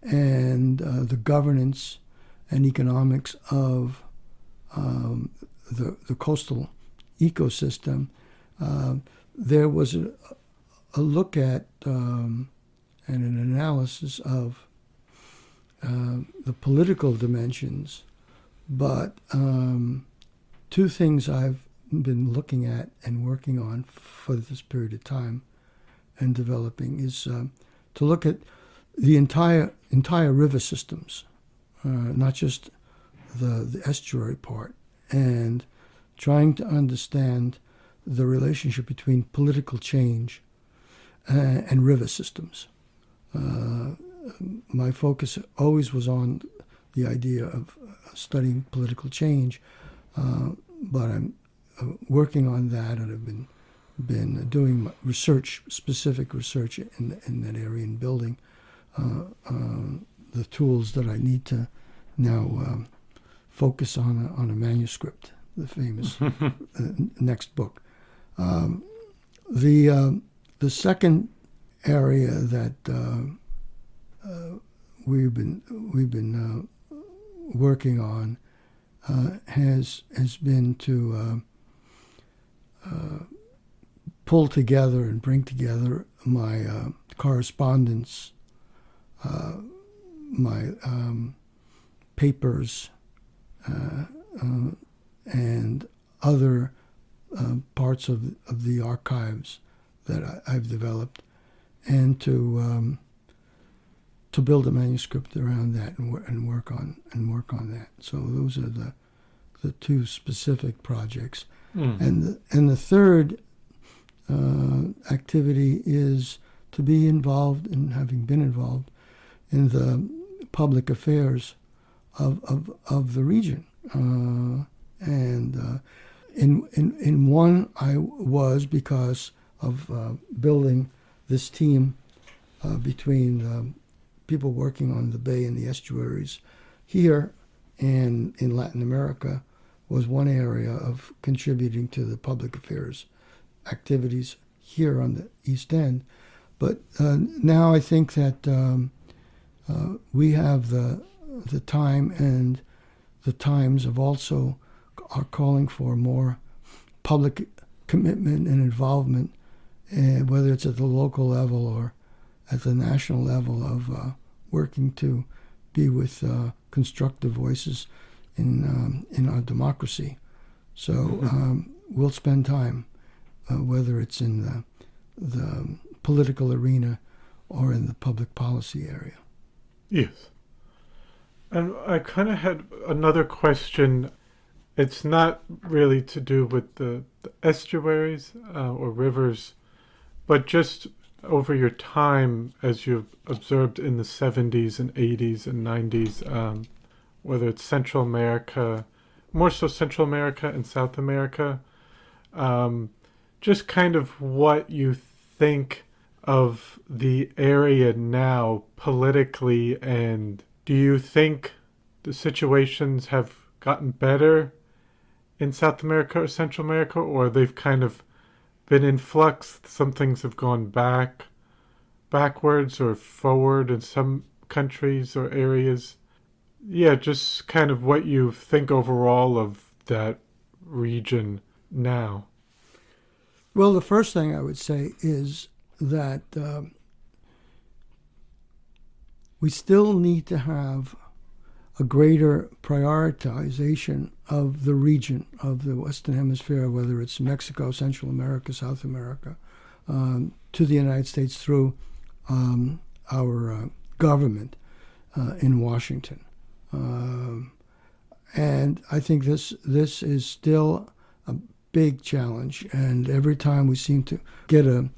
and the governance and economics of the coastal ecosystem. There was a look at and an analysis of the political dimensions, but 2 things I've been looking at and working on for this period of time and developing is to look at the entire river systems, not just the estuary part, and trying to understand the relationship between political change and river systems. My focus always was on the idea of studying political change, but I'm working on that, and I've been doing specific research in that area, and building the tools that I need to now focus on a manuscript, the famous next book. The second area that we've been working on has been to pull together and bring together my correspondence, my papers, and other parts of the archives that I've developed, and to build a manuscript around that and work on that. So those are the 2 specific projects. And the third activity is to be involved, and having been involved in the public affairs of the region. And in one I was because of building this team between people working on the bay and the estuaries here and in Latin America, was one area of contributing to the public affairs activities here on the East End. But now I think that we have the time, and the times of also are calling for more public commitment and involvement, whether it's at the local level or at the national level, of working to be with constructive voices in our democracy. So we'll spend time, whether it's in the political arena or in the public policy area. Yes. And I kind of had another question. It's not really to do with the estuaries or rivers, but just over your time as you've observed in the 70s and 80s and 90s, whether it's Central America, more so Central America and South America, um, just kind of what you think of the area now politically, and do you think the situations have gotten better in South America or Central America, or they've kind of been in flux? Some things have gone backwards or forward in some countries or areas. Yeah, just kind of what you think overall of that region now. Well, the first thing I would say is that we still need to have a greater prioritization of the region of the Western Hemisphere, whether it's Mexico, Central America, South America, to the United States through our government in Washington. And I think this is still a big challenge, and every time we seem to get a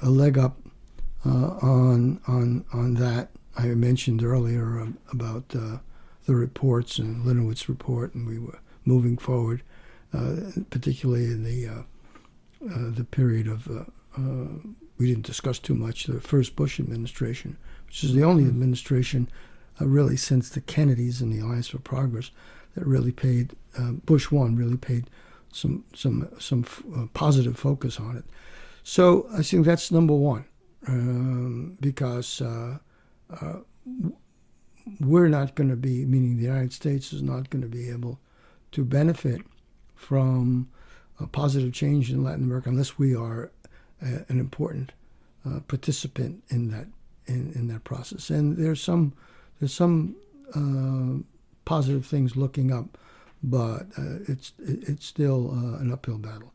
leg up on that. I mentioned earlier about the reports and Linowitz's report, and we were moving forward, particularly in the period of we didn't discuss too much the first Bush administration, which is the only administration really since the Kennedys and the Alliance for Progress that really paid Bush one really paid some positive focus on it. So I think that's number one, because we're not going to be, meaning the United States is not going to be able to benefit from a positive change in Latin America unless we are an important participant in that process. And there's some positive things looking up, but it's still an uphill battle.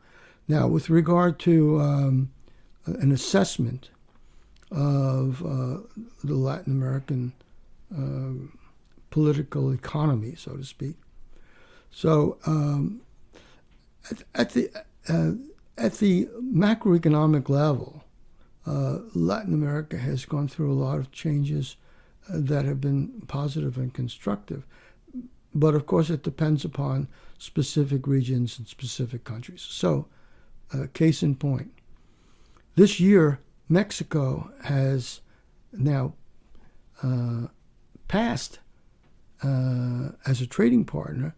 Now, with regard to an assessment of the Latin American political economy, so to speak. So at the macroeconomic level, Latin America has gone through a lot of changes that have been positive and constructive. But of course, it depends upon specific regions and specific countries. So, case in point, this year, Mexico has now passed as a trading partner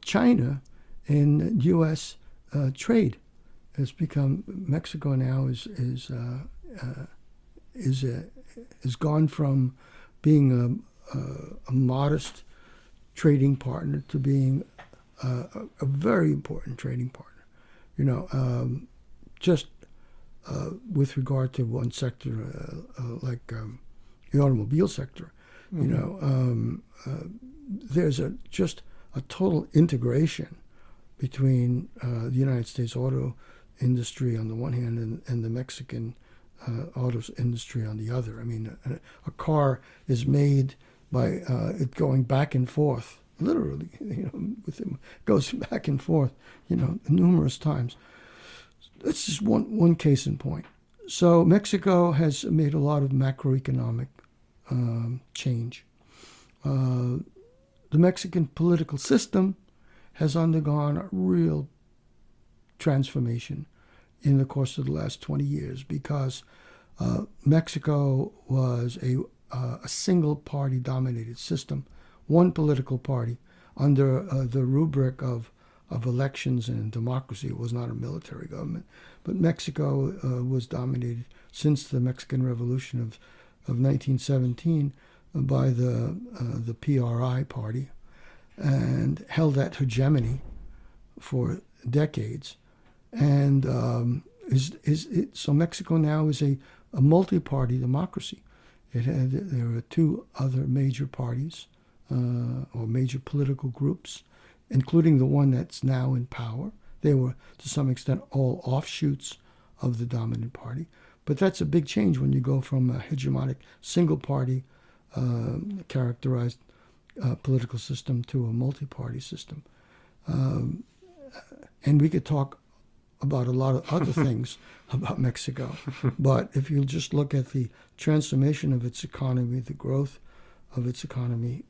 China in U.S. Trade. It's become, Mexico now is gone from being a modest trading partner to being a very important trading partner. Just with regard to one sector, like the automobile sector, there's just a total integration between the United States auto industry on the one hand and the Mexican auto industry on the other. I mean, a car is made by it going back and forth, literally, goes back and forth, numerous times. That's just one case in point. So Mexico has made a lot of macroeconomic change. The Mexican political system has undergone a real transformation in the course of the last 20 years because Mexico was a single party dominated system, one political party under the rubric of elections and democracy. It was not a military government, but Mexico was dominated since the Mexican Revolution of 1917 by the PRI party, and held that hegemony for decades. And so Mexico now is a multi-party democracy. There are two other major parties or major political groups, including the one that's now in power. They were, to some extent, all offshoots of the dominant party. But that's a big change when you go from a hegemonic single party characterized political system to a multi-party system. And we could talk about a lot of other things about Mexico, but if you just look at the transformation of its economy, the growth of its economy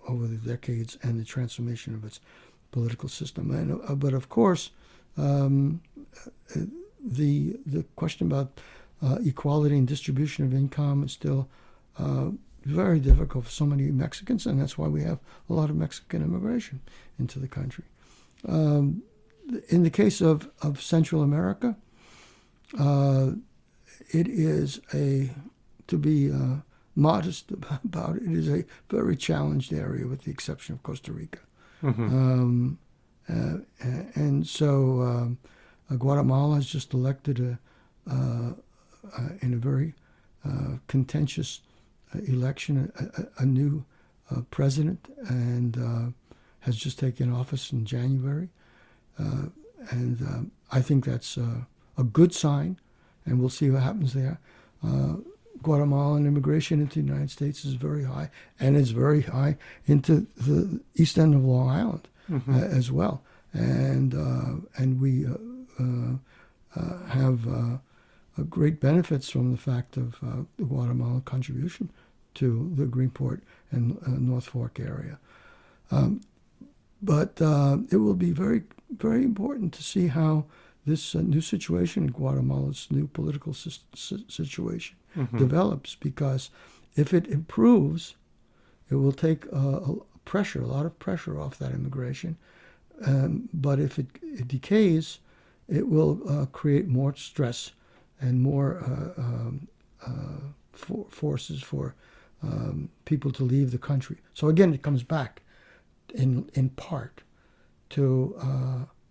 over the decades, and the transformation of its political system, and but of course, the question about equality and distribution of income is still very difficult for so many Mexicans, and that's why we have a lot of Mexican immigration into the country. In the case of Central America, it is to be modest about it, it is a very challenged area with the exception of Costa Rica. Mm-hmm. And so Guatemala has just elected in a very contentious election a new president, and has just taken office in January. And I think that's a good sign, and we'll see what happens there. Guatemalan immigration into the United States is very high, and it's very high into the east end of Long Island. Mm-hmm. As well. And we have great benefits from the fact of the Guatemalan contribution to the Greenport and North Fork area. But it will be very, very important to see how this new situation in Guatemala's new political situation mm-hmm. develops, because if it improves, it will take a lot of pressure off that immigration. But if it decays, it will create more stress and more forces for people to leave the country. So again, it comes back in part to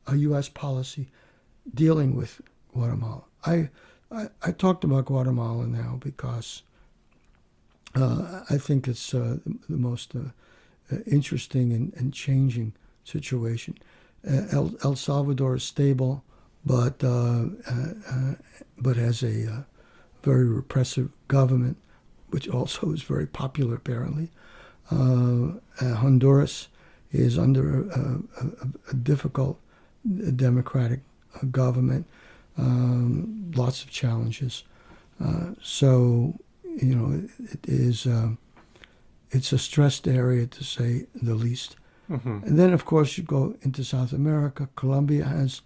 a U.S. policy dealing with Guatemala. I talked about Guatemala now because I think it's the most interesting and changing situation. El Salvador is stable, but has a very repressive government, which also is very popular apparently. Honduras is under a difficult democratic government, lots of challenges. So it is. It's a stressed area, to say the least. Mm-hmm. And then, of course, you go into South America. Colombia has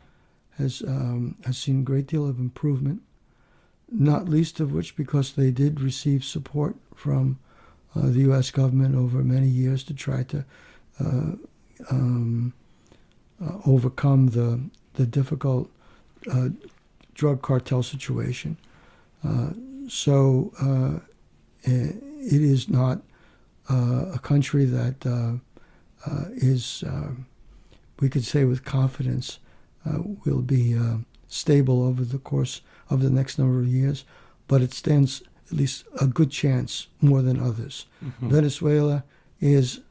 seen a great deal of improvement, not least of which because they did receive support from the U.S. government over many years to try to overcome the difficult drug cartel situation. So it is not a country that is, we could say with confidence, will be stable over the course of the next number of years, but it stands at least a good chance more than others. Mm-hmm. Venezuela is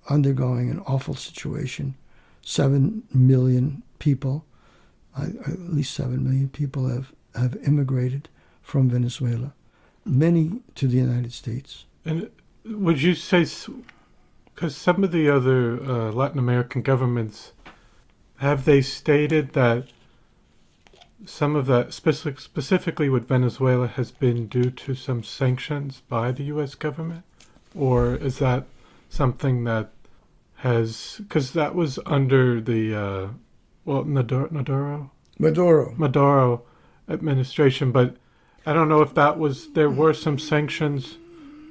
undergoing an awful situation. 7 million people, at least 7 million people have immigrated from Venezuela, many to the United States. And would you say, because some of the other Latin American governments, have they stated that some of that, specifically with Venezuela, has been due to some sanctions by the U.S. government? Or is that something that has, because that was under the, Maduro administration, but I don't know if there were some sanctions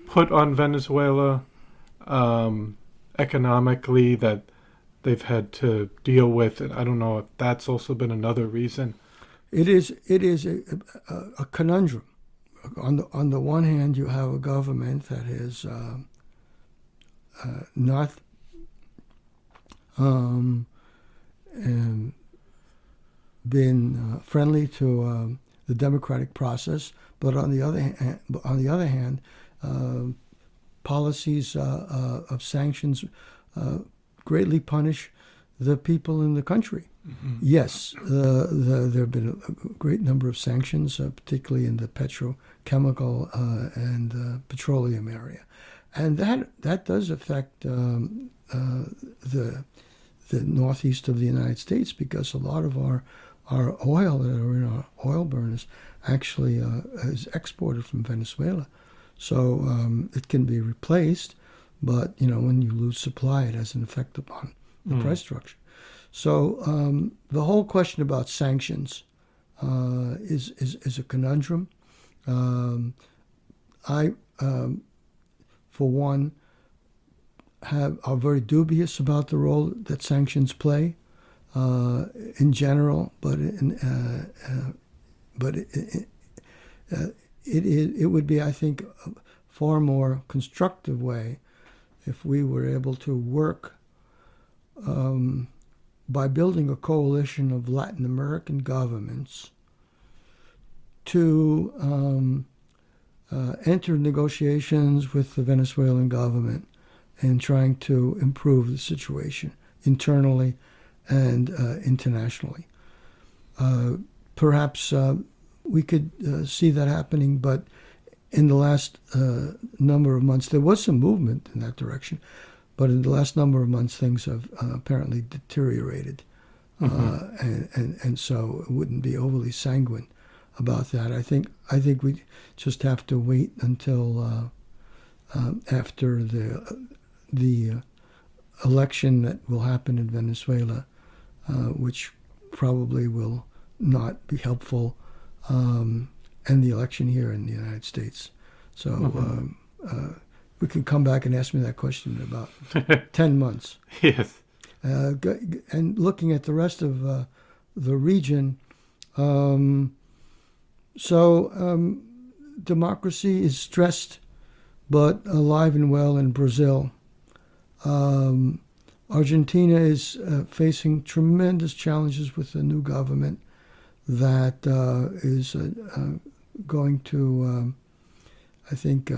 put on Venezuela economically that they've had to deal with, and I don't know if that's also been another reason. It is a conundrum. On the one hand, you have a government that has not been friendly to the democratic process, but on the other hand, policies of sanctions greatly punish the people in the country. Mm-hmm. Yes, there have been a great number of sanctions, particularly in the petrochemical and petroleum area. And that does affect the northeast of the United States, because a lot of our oil that are in our oil burners actually is exported from Venezuela. So it can be replaced, but when you lose supply, it has an effect upon the price structure. So the whole question about sanctions is a conundrum. I, for one, are very dubious about the role that sanctions play in general, but it would be, I think, a far more constructive way if we were able to work by building a coalition of Latin American governments to enter negotiations with the Venezuelan government and trying to improve the situation internally and internationally. Perhaps we could see that happening, but in the last number of months, there was some movement in that direction. But in the last number of months, things have apparently deteriorated. And so it wouldn't be overly sanguine about that. I think we just have to wait until after the election that will happen in Venezuela, which probably will not be helpful, and the election here in the United States. So we can come back and ask me that question in about 10 months. Yes. And looking at the rest of the region, democracy is stressed but alive and well in Brazil. Argentina is facing tremendous challenges with the new government that is going to, I think,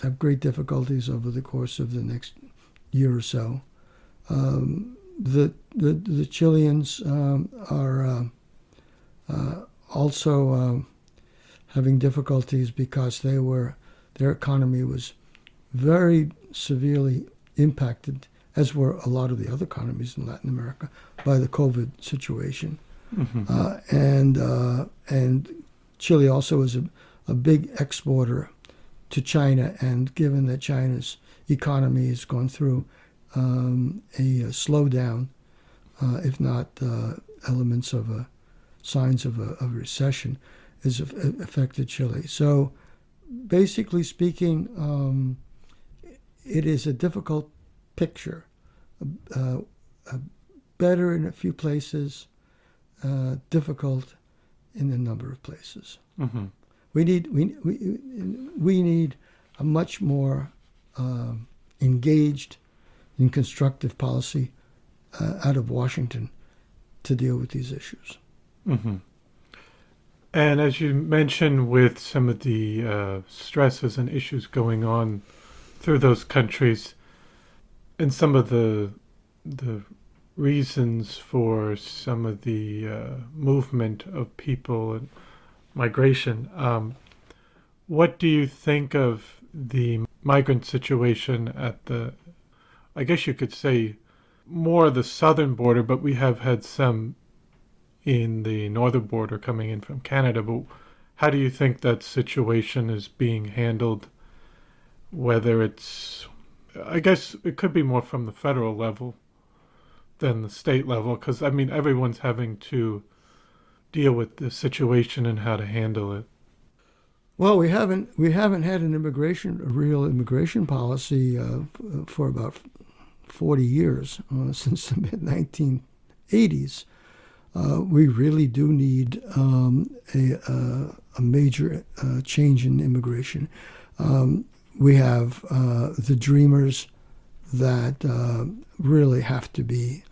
have great difficulties over the course of the next year or so. The Chileans are also having difficulties because their economy was very severely impacted, as were a lot of the other economies in Latin America, by the COVID situation. And Chile also is a big exporter to China, and given that China's economy has gone through a slowdown, if not elements of signs of a recession, has affected Chile. So basically speaking, it is a difficult picture, better in a few places, difficult in a number of places. We need a much more engaged and constructive policy out of Washington to deal with these issues. And as you mentioned, with some of the stresses and issues going on through those countries, and some of the reasons for some of the movement of people and migration, what do you think of the migrant situation at the, I guess you could say, more the southern border, but we have had some in the northern border coming in from Canada. But how do you think that situation is being handled? Whether it's, I guess it could be more from the federal level than the state level, because I mean everyone's having to deal with the situation and how to handle it. Well, we haven't had a real immigration policy for about 40 years, since the mid-1980s. We really do need a major change in immigration. We have the dreamers that really have to be,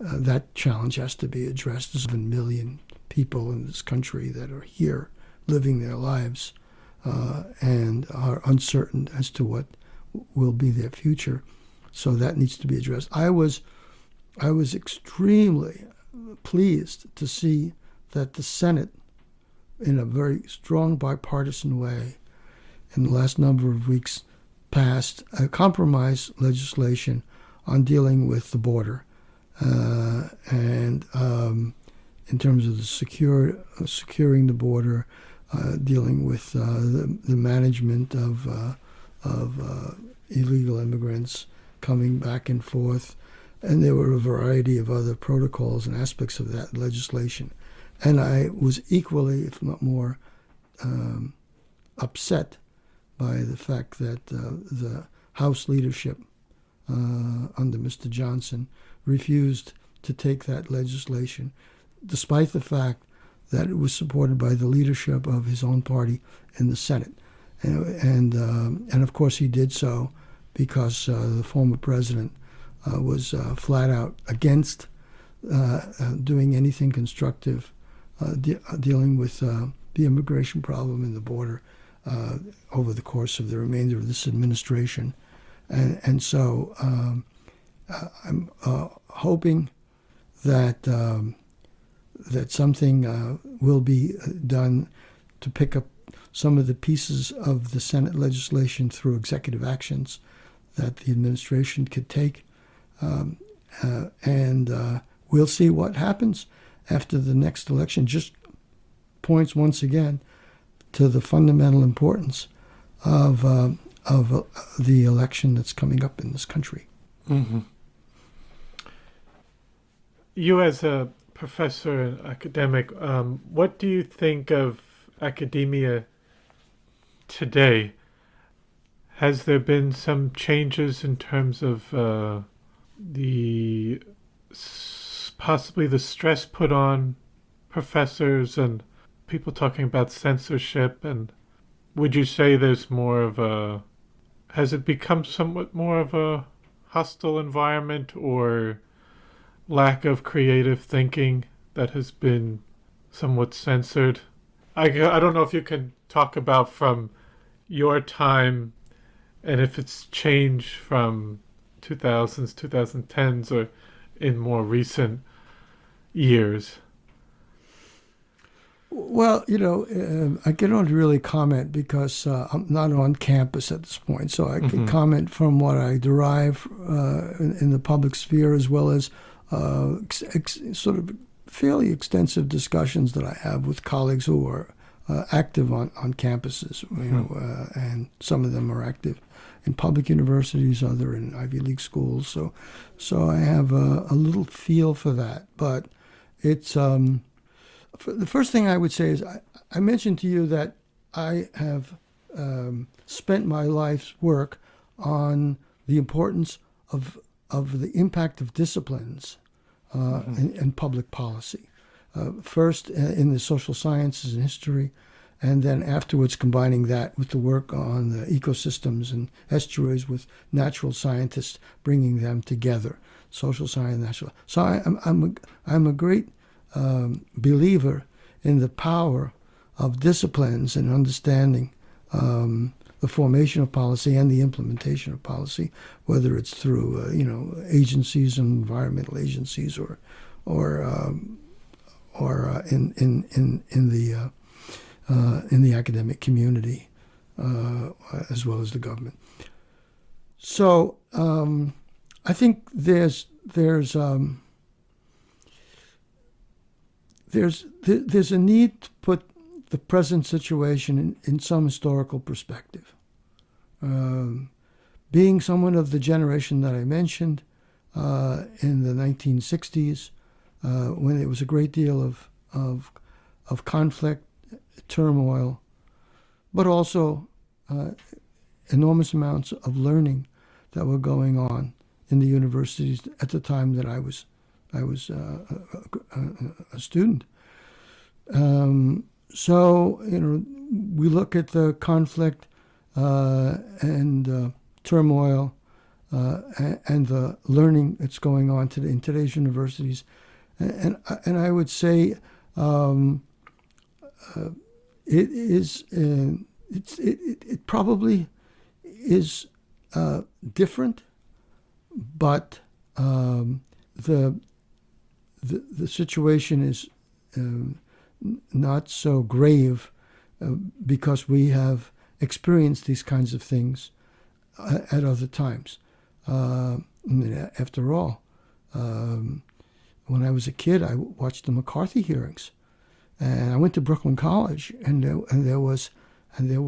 that challenge has to be addressed. There's 7 million people in this country that are here living their lives and are uncertain as to what will be their future. So that needs to be addressed. I was extremely pleased to see that the Senate, in a very strong bipartisan way, in the last number of weeks, passed a compromise legislation on dealing with the border, and in terms of the securing the border, dealing with the management of illegal immigrants coming back and forth, and there were a variety of other protocols and aspects of that legislation. And I was equally, if not more, upset by the fact that the House leadership under Mr. Johnson refused to take that legislation, despite the fact that it was supported by the leadership of his own party in the Senate. And of course he did so because the former president was flat out against doing anything constructive dealing with the immigration problem in the border over the course of the remainder of this administration. And so I'm hoping that that something will be done to pick up some of the pieces of the Senate legislation through executive actions that the administration could take. And we'll see what happens after the next election. Just points once again to the fundamental importance of the election that's coming up in this country. Mm-hmm. You as a professor and academic, what do you think of academia today? Has there been some changes in terms of possibly the stress put on professors and people talking about censorship? And would you say there's more of has it become somewhat more of a hostile environment or lack of creative thinking that has been somewhat censored? I don't know if you can talk about from your time and if it's changed from 2000s, 2010s, or in more recent years. Well, I cannot really comment because I'm not on campus at this point, so I can comment from what I derive in the public sphere, as well as sort of fairly extensive discussions that I have with colleagues who are active on campuses, and some of them are active in public universities, other in Ivy League schools. So I have a little feel for that. But it's the first thing I would say is I mentioned to you that I have spent my life's work on the importance of the impact of disciplines in public policy. First in the social sciences and history, and then afterwards combining that with the work on the ecosystems and estuaries with natural scientists, bringing them together, social science, natural. So I'm a great believer in the power of disciplines and understanding the formation of policy and the implementation of policy, whether it's through agencies and environmental agencies or in the academic community as well as the government. So I think there's a need to put the present situation in some historical perspective. Being someone of the generation that I mentioned in the 1960s, when there was a great deal of conflict, turmoil, but also enormous amounts of learning that were going on in the universities at the time that I was a student. So we look at the conflict and turmoil and the learning that's going on today in today's universities, and I would say it probably is different, but the situation is not so grave because we have experienced these kinds of things at other times. After all, when I was a kid, I watched the McCarthy hearings, and I went to Brooklyn College, and there were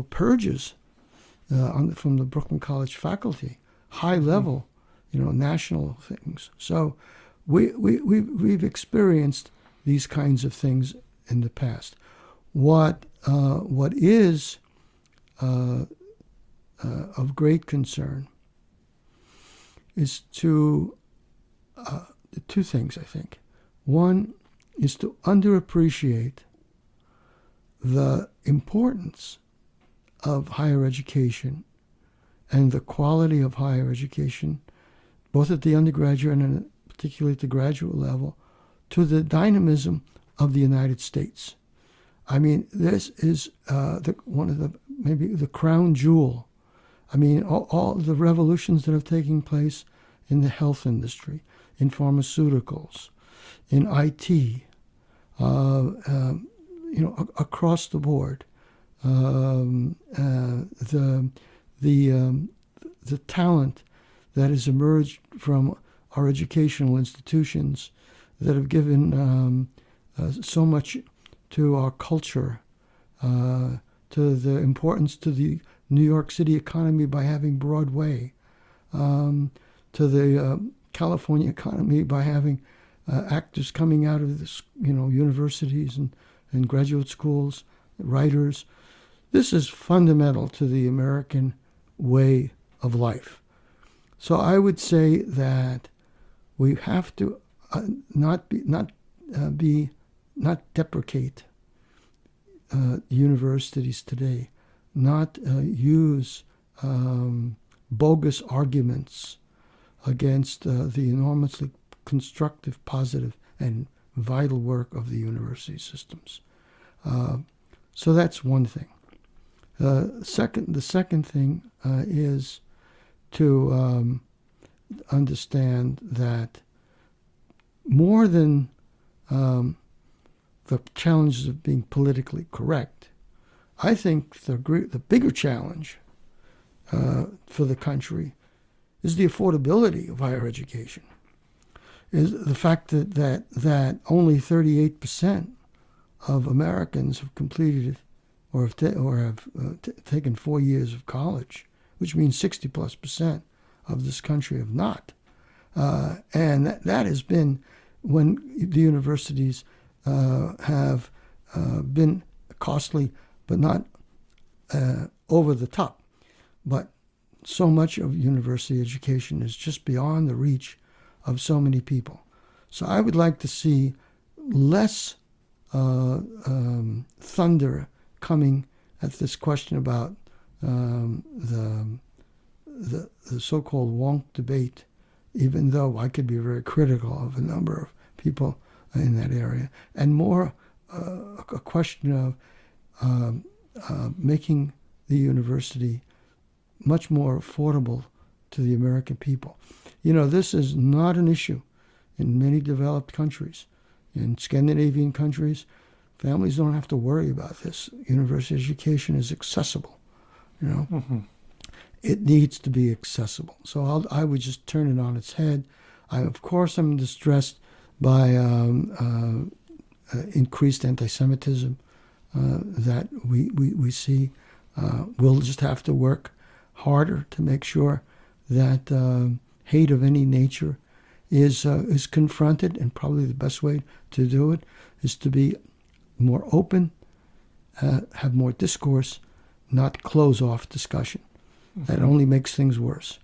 purges from the Brooklyn College faculty, high level, national things. So we've experienced these kinds of things in the past. What is of great concern is two things, I think. One is to underappreciate the importance of higher education and the quality of higher education, both at the undergraduate and particularly at the graduate level, to the dynamism of the United States. I mean, this is one of maybe the crown jewel. I mean, all the revolutions that have taken place in the health industry, in pharmaceuticals, in IT, across the board. The talent that has emerged from our educational institutions that have given so much to our culture, to the importance to the New York City economy by having Broadway, to the California economy by having actors coming out of this, universities and graduate schools, writers. This is fundamental to the American way of life. So I would say that we have to not deprecate universities today, not use bogus arguments against the enormously constructive, positive, and vital work of the university systems. So that's one thing. The second thing is to understand that more than the challenges of being politically correct, I think the bigger challenge for the country is the affordability of higher education. Is the fact that only 38% of Americans have completed or have taken 4 years of college, which means 60+% of this country have not. And that has been when the universities have been costly, but not over the top. But so much of university education is just beyond the reach of so many people. So I would like to see less thunder coming at this question about the so-called wonk debate, even though I could be very critical of a number of people in that area, and more a question of making the university much more affordable to the American people. This is not an issue in many developed countries. In Scandinavian countries, families don't have to worry about this. University education is accessible. Mm-hmm. It needs to be accessible. So I would just turn it on its head. Of course, I'm distressed by increased anti-Semitism that we see. We'll just have to work harder to make sure that hate of any nature is confronted, and probably the best way to do it is to be more open, have more discourse, not close off discussion. Mm-hmm. That only makes things worse.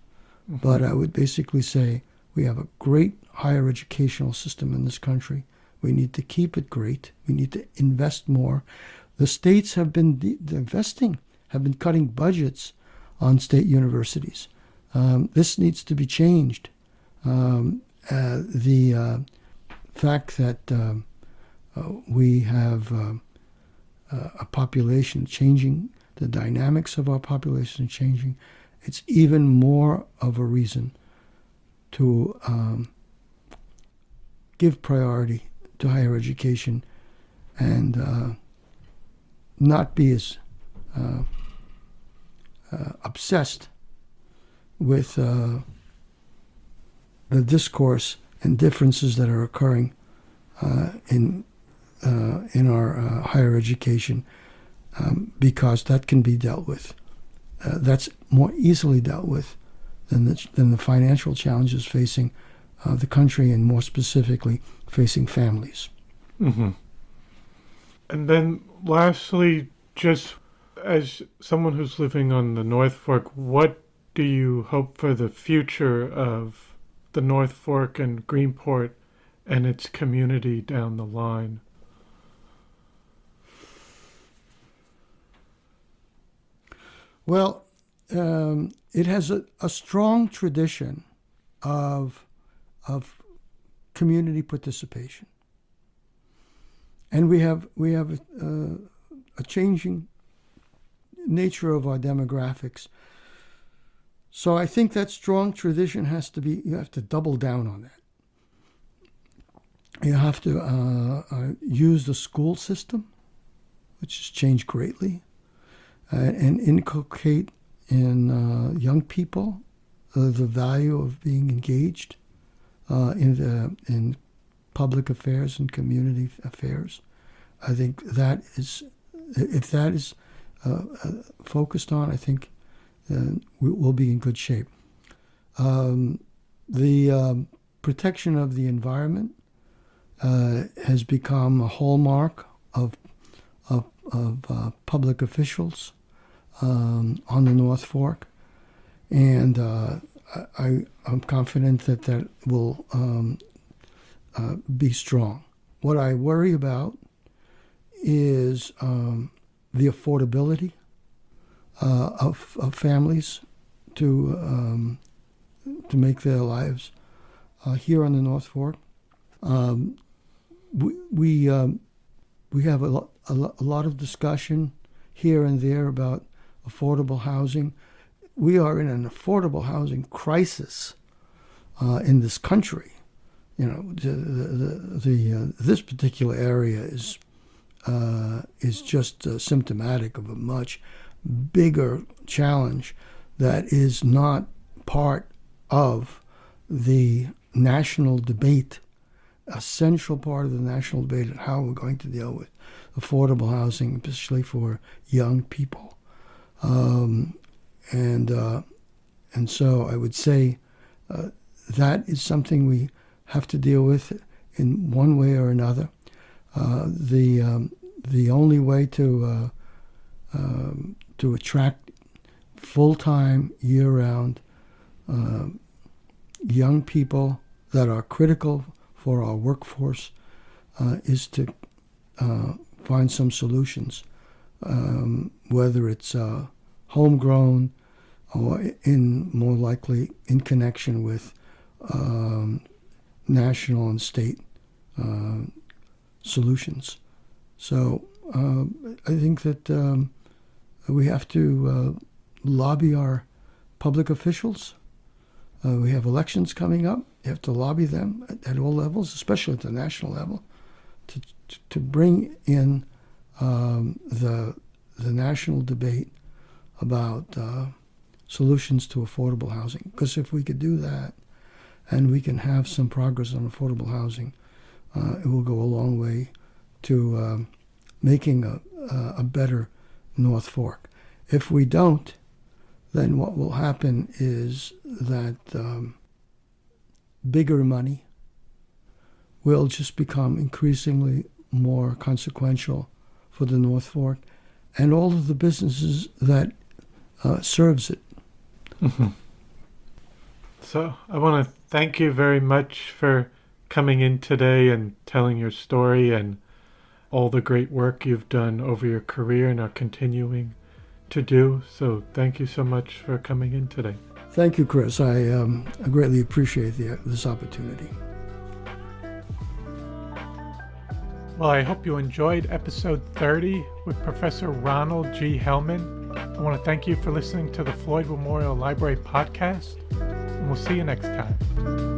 Mm-hmm. But I would basically say we have a great higher educational system in this country. We need to keep it great. We need to invest more. The states have been investing, have been cutting budgets on state universities. This needs to be changed. The fact that we have a population changing, the dynamics of our population changing, it's even more of a reason to give priority to higher education and not be as obsessed with the discourse and differences that are occurring in our higher education, because that can be dealt with. That's more easily dealt with than the financial challenges facing the country, and more specifically facing families. Mm-hmm. And then lastly, just as someone who's living on the North Fork, what do you hope for the future of the North Fork and Greenport and its community down the line? Well, it has a strong tradition of community participation, and we have a changing nature of our demographics. So I think that strong tradition has to be, you have to double down on that. You have to use the school system, which has changed greatly, and inculcate in young people the value of being engaged in public affairs and community affairs. I think that is, if that is focused on, I think we'll be in good shape. The protection of the environment has become a hallmark of public officials on the North Fork, and I'm confident that will be strong. What I worry about is the affordability of families to make their lives here on the North Fork. We have a lot of discussion here and there about affordable housing. We are in an affordable housing crisis in this country. You know, this particular area is just symptomatic of a much bigger challenge that is not part of the national debate, a central part of the national debate on how we're going to deal with affordable housing, especially for young people. And so I would say that is something we have to deal with in one way or another. The only way to attract full-time, year-round young people that are critical for our workforce is to find some solutions, whether it's homegrown or more likely in connection with national and state solutions. So I think that we have to lobby our public officials. We have elections coming up. You have to lobby them at all levels, especially at the national level, to bring in the national debate about solutions to affordable housing. Because if we could do that, and we can have some progress on affordable housing, it will go a long way to making a better North Fork. If we don't, then what will happen is that bigger money will just become increasingly more consequential for the North Fork and all of the businesses that serves it. Mm-hmm. So I want to thank you very much for coming in today and telling your story and all the great work you've done over your career and are continuing to do. So thank you so much for coming in today. Thank you, Chris. I greatly appreciate this opportunity. Well, I hope you enjoyed episode 30 with Professor Ronald G. Hellman. I want to thank you for listening to the Floyd Memorial Library podcast, and we'll see you next time.